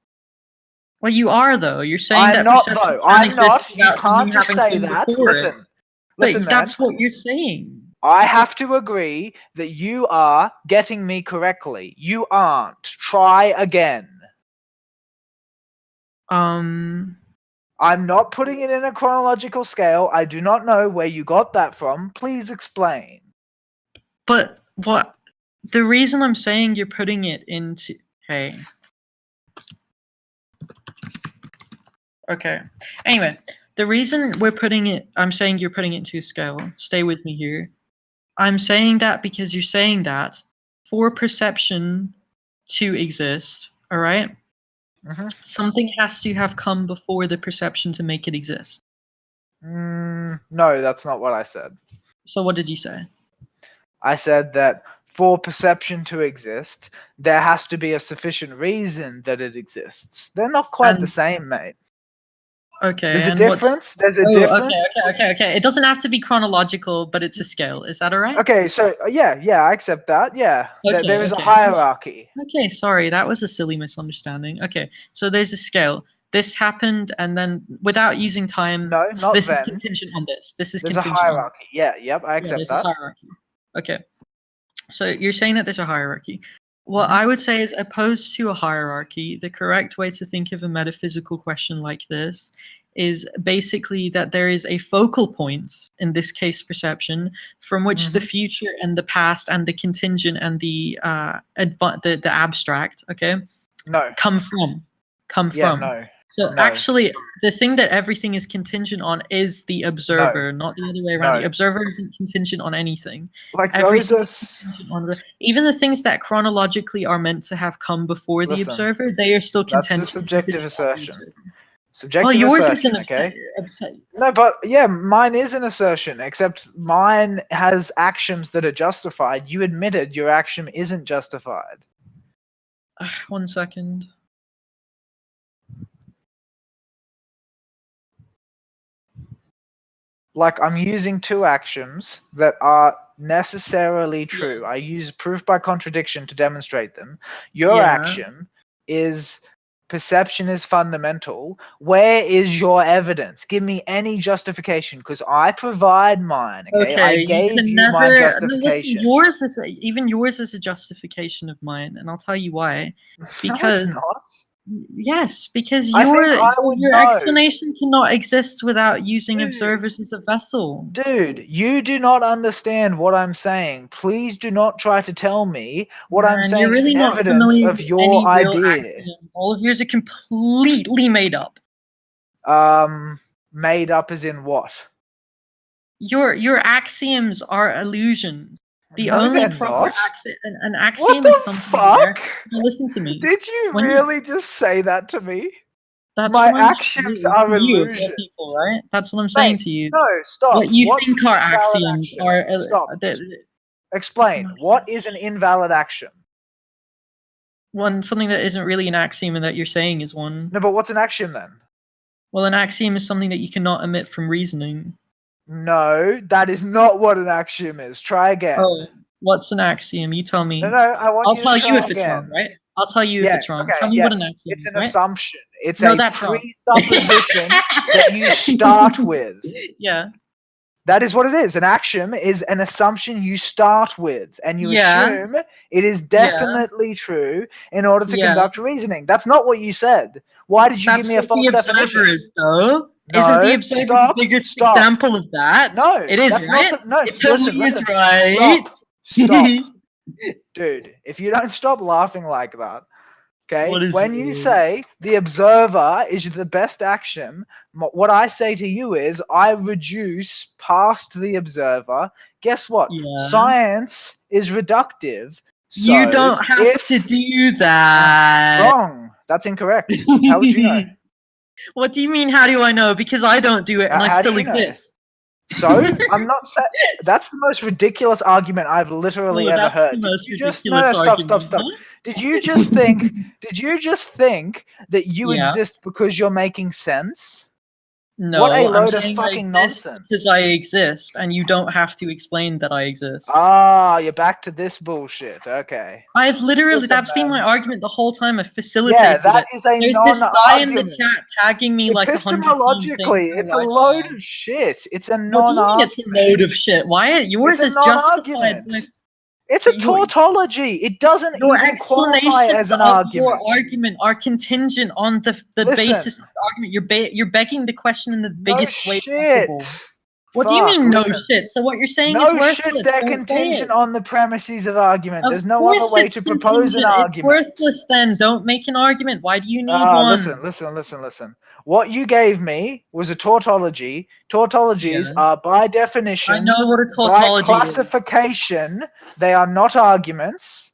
S2: Well, you are though. You're saying
S3: I'm
S2: that
S3: not,
S2: perception
S3: though.
S2: can
S3: I'm
S2: exist
S3: not. You
S2: without something
S3: can't just
S2: having
S3: say
S2: come
S3: that.
S2: before it.
S3: Listen,
S2: But
S3: man.
S2: that's what you're saying.
S3: I have to agree that you are getting me correctly. You aren't. Try again. I'm not putting it in a chronological scale. I do not know where you got that from. Please explain.
S2: But what the reason I'm saying you're putting it into okay. Anyway, the reason I'm saying you're putting it into a scale. Stay with me here. I'm saying that because you're saying that for perception to exist, all right? Something has to have come before the perception to make it exist.
S3: No, that's not what I said.
S2: So what did you say?
S3: I said that for perception to exist, there has to be a sufficient reason that it exists. They're not quite the same, mate.
S2: Okay.
S3: There's a difference. There's a difference.
S2: Okay. It doesn't have to be chronological, but it's a scale. Is that all right?
S3: Okay, so yeah, I accept that. Yeah, there is a hierarchy.
S2: Okay, sorry, that was a silly misunderstanding. Okay, so there's a scale. This happened, and then without using time.
S3: No, not
S2: this
S3: then.
S2: is contingent on this. This is
S3: There's
S2: contingent
S3: a hierarchy. Yep, I accept
S2: there's
S3: that.
S2: a hierarchy. Okay, so you're saying that there's a hierarchy. What I would say is, opposed to a hierarchy, the correct way to think of a metaphysical question like this is basically that there is a focal point, in this case perception, from which the future and the past and the contingent and the abstract, okay, come from.
S3: No.
S2: So actually, the thing that everything is contingent on is the observer, not the other way around. The observer isn't contingent on anything.
S3: Like
S2: everything is contingent on even the things that chronologically are meant to have come before the observer, they are still contingent.
S3: That's a subjective assertion.
S2: Subjective
S3: assertion, okay? No, but yeah, mine is an assertion, except mine has actions that are justified. You admitted your action isn't justified.
S2: 1 second.
S3: Like, I'm using two actions that are necessarily true. I use proof by contradiction to demonstrate them. Your action is perception is fundamental. Where is your evidence? Give me any justification, because I provide mine. Okay, I gave you my justification.
S2: No, listen, yours is a justification of mine, and I'll tell you why. Because
S3: no, it's not.
S2: Yes, because your explanation cannot exist without using observers as a vessel.
S3: Dude, you do not understand what I'm saying. Please do not try to tell me what I'm saying
S2: you're really
S3: is
S2: not
S3: evidence of your idea.
S2: All of yours are completely made up.
S3: Made up as in what?
S2: Your axioms are illusions. The only proper an axiom
S3: is
S2: something
S3: fuck?
S2: Now listen to me.
S3: Did you really just say that to me?
S2: That's
S3: my axioms are illusions.
S2: People, right? That's what I'm saying to you.
S3: No, stop.
S2: What you think are axioms are...
S3: Stop. Explain. What is an invalid action?
S2: something that isn't really an axiom and that you're saying is one.
S3: No, but what's an axiom then?
S2: Well, an axiom is something that you cannot omit from reasoning.
S3: No, that is not what an axiom is. Try again.
S2: Oh, what's an axiom? You tell me.
S3: No, I want
S2: I'll
S3: you
S2: tell
S3: to try
S2: you if
S3: again.
S2: it's wrong, right? I'll tell you if it's wrong.
S3: Okay,
S2: Tell me what an axiom
S3: It's
S2: is,
S3: an
S2: right?
S3: assumption. It's
S2: No,
S3: a
S2: that's wrong.
S3: presupposition that you start with.
S2: Yeah.
S3: That is what it is. An axiom is an assumption you start with, and you assume it is definitely true in order to conduct reasoning. That's not what you said. Why did you give me a false definition?
S2: Is, though.
S3: No,
S2: Isn't the observer the biggest example of that?
S3: No,
S2: it is,
S3: that's
S2: right?
S3: not the, no.
S2: It totally
S3: listen,
S2: is, right?
S3: Stop. Dude, if you don't stop laughing like that, okay? When you say the observer is the best axiom, what I say to you is I reduce past the observer. Guess what? Science is reductive. So
S2: you don't have to do that.
S3: Wrong. That's incorrect. How would you know?
S2: What do you mean, how do I know? Because I don't do it and I still exist.
S3: So, I'm not saying that's the most ridiculous argument I've literally ever heard.
S2: The most ridiculous
S3: argument. Stop. Did you just think that you exist because you're making sense?
S2: No,
S3: what a load
S2: of
S3: fucking nonsense.
S2: Because I exist, and you don't have to explain that I exist.
S3: Ah, you're back to this bullshit. Okay.
S2: I've literally, that's been my argument the whole time. I've facilitated
S3: it. Yeah, that is a
S2: There's this guy in the chat tagging me like 100 times.
S3: Epistemologically, it's a load of shit. It's a non-argument.
S2: What do you mean it's a load of shit? Why? Yours is justified.
S3: It's a tautology. It doesn't even qualify as an argument.
S2: Your argument are contingent on the basis of the argument. You're begging the question in the biggest way possible. What do you mean no shit? So what you're saying is worthless.
S3: No shit, they're contingent on the premises of argument. There's no other way to propose an argument.
S2: It's worthless then. Don't make an argument. Why do you need one?
S3: Listen. What you gave me was a tautology. Tautologies are by definition,
S2: I know what a tautology
S3: by classification, they are not arguments.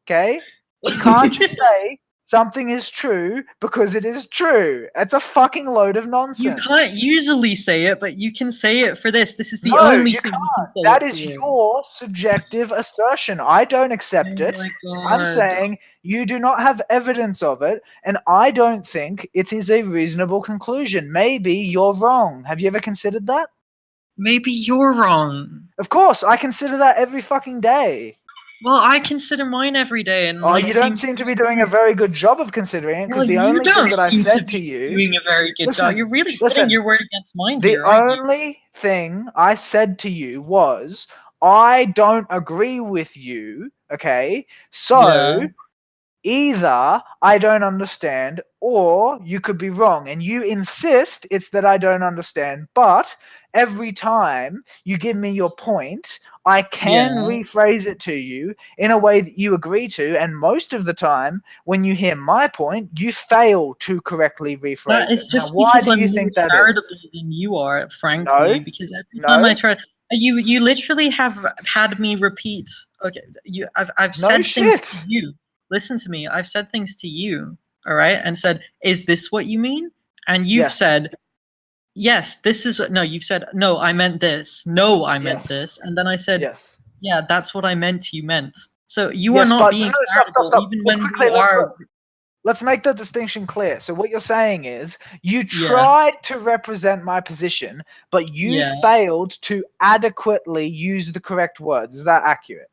S3: Okay? You can't just say something is true because it is true. It's a fucking load of nonsense.
S2: You can't usually say it, but you can say it for this. This is the only thing you can say.
S3: That is your subjective assertion. I don't accept it. I'm saying you do not have evidence of it, and I don't think it is a reasonable conclusion. Maybe you're wrong. Have you ever considered that?
S2: Maybe you're wrong.
S3: Of course, I consider that every fucking day.
S2: Well, I consider mine every day, and
S3: you don't seem to be doing a very good job of considering it, because the only thing that I said to you,
S2: doing a very good job. You're really putting your word against mine.
S3: The only thing I said to you was, I don't agree with you. Okay, so either I don't understand, or you could be wrong, and you insist it's that I don't understand, but every time you give me your point, I can rephrase it to you in a way that you agree to, and most of the time, when you hear my point, you fail to correctly rephrase it.
S2: That is just
S3: why do you think that is?
S2: Than you are, frankly, because every time I try, you literally have had me repeat. Okay, I've said things to you. Listen to me. I've said things to you, all right, and said, "Is this what you mean?" And you've said, yes, this is no. You've said no. I meant this. No, I meant this. And then I said, yes. Yeah, that's what I meant. You meant. So you are not being charitable, even when you are.
S3: Let's make the distinction clear. So what you're saying is you tried to represent my position, but you failed to adequately use the correct words. Is that accurate?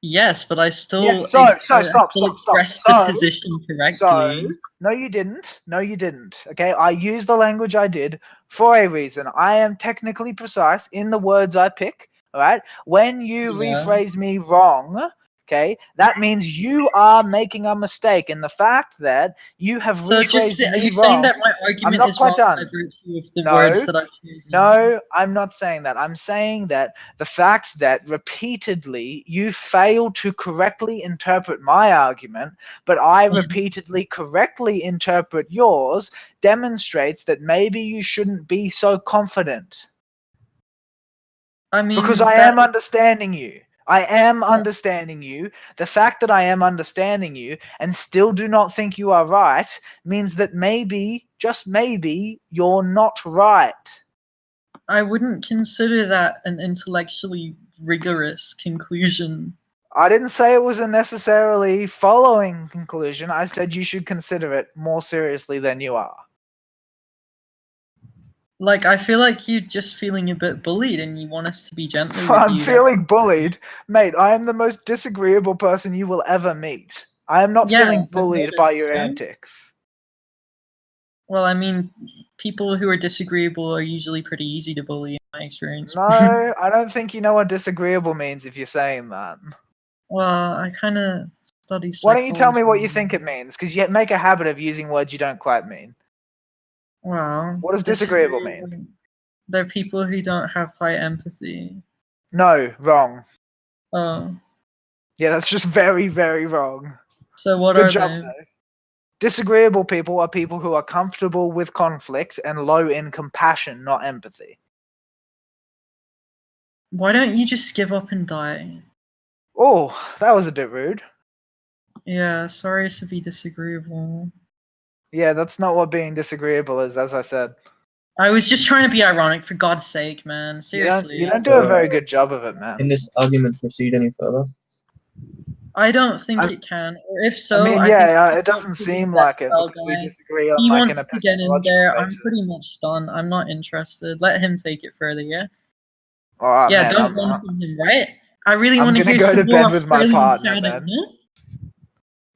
S2: Yes, but I still
S3: stop.
S2: expressed the position correctly.
S3: No, you didn't. No, you didn't. Okay, I used the language I did for a reason. I am technically precise in the words I pick. All right. When you rephrase me wrong, okay, that means you are making a mistake. And the fact that you have rephrased me wrong.
S2: Are you saying that my argument is wrong by virtue of the words that I've chosen?
S3: No, I'm not saying that. I'm saying that the fact that repeatedly you fail to correctly interpret my argument, but I repeatedly correctly interpret yours, demonstrates that maybe you shouldn't be so confident.
S2: I mean,
S3: because I am understanding you. I am understanding you. The fact that I am understanding you and still do not think you are right means that maybe, just maybe, you're not right.
S2: I wouldn't consider that an intellectually rigorous conclusion.
S3: I didn't say it was a necessarily following conclusion. I said you should consider it more seriously than you are.
S2: Like, I feel like you're just feeling a bit bullied and you want us to be gently with
S3: I'm
S2: you.
S3: feeling bullied. Mate, I am the most disagreeable person you will ever meet. I am not
S2: Yeah,
S3: feeling bullied by your
S2: right?
S3: antics.
S2: Well, I mean, people who are disagreeable are usually pretty easy to bully in my experience.
S3: No, I don't think you know what disagreeable means if you're saying that.
S2: Well, I kind of study psychology.
S3: Why don't you tell me what you think it means? Because you make a habit of using words you don't quite mean.
S2: Well,
S3: What does disagreeable mean?
S2: They're people who don't have high empathy.
S3: No, wrong.
S2: Oh.
S3: Yeah, that's just very, very wrong.
S2: So what
S3: Good
S2: are
S3: job,
S2: they?
S3: though. Disagreeable people are people who are comfortable with conflict and low in compassion, not empathy.
S2: Why don't you just give up and die?
S3: Oh, that was a bit rude.
S2: Yeah, sorry to be disagreeable.
S3: Yeah, that's not what being disagreeable is, as I said.
S2: I was just trying to be ironic, for God's sake, man. Seriously.
S3: You don't do a very good job of it, man.
S5: Can this argument proceed any further?
S2: I don't think it can. Or if so,
S3: I mean,
S2: think
S3: it doesn't seem like it because we disagree on
S2: he
S3: like
S2: wants
S3: an
S2: to get in
S3: epistemological
S2: there.
S3: basis.
S2: I'm pretty much done. I'm not interested. Let him take it further, yeah?
S3: Alright,
S2: Yeah,
S3: man,
S2: don't run from him, right? I really
S3: I'm
S2: want to
S3: gonna
S2: hear
S3: go
S2: some
S3: to
S2: more
S3: bed with my
S2: Australian
S3: partner,
S2: chatting,
S3: man.
S2: huh?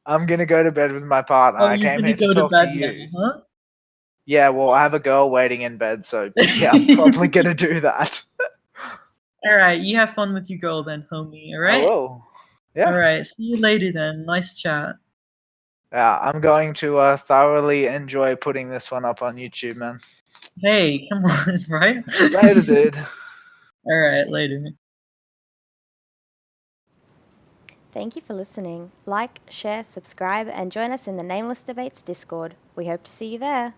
S3: I'm gonna go to bed with my partner.
S2: Oh,
S3: I
S2: you're
S3: came
S2: gonna
S3: here to
S2: go to
S3: talk to
S2: bed
S3: you.
S2: now, huh?
S3: Yeah, well, I have a girl waiting in bed, so yeah, I'm probably gonna do that.
S2: Alright, you have fun with your girl then, homie,
S3: I
S2: alright?
S3: will. Yeah.
S2: Alright, see you later then. Nice chat.
S3: Yeah, I'm going to thoroughly enjoy putting this one up on YouTube, man.
S2: Hey, come on, right?
S3: Later, dude.
S2: Alright, later.
S1: Thank you for listening. Like, share, subscribe, and join us in the Nameless Debates Discord. We hope to see you there.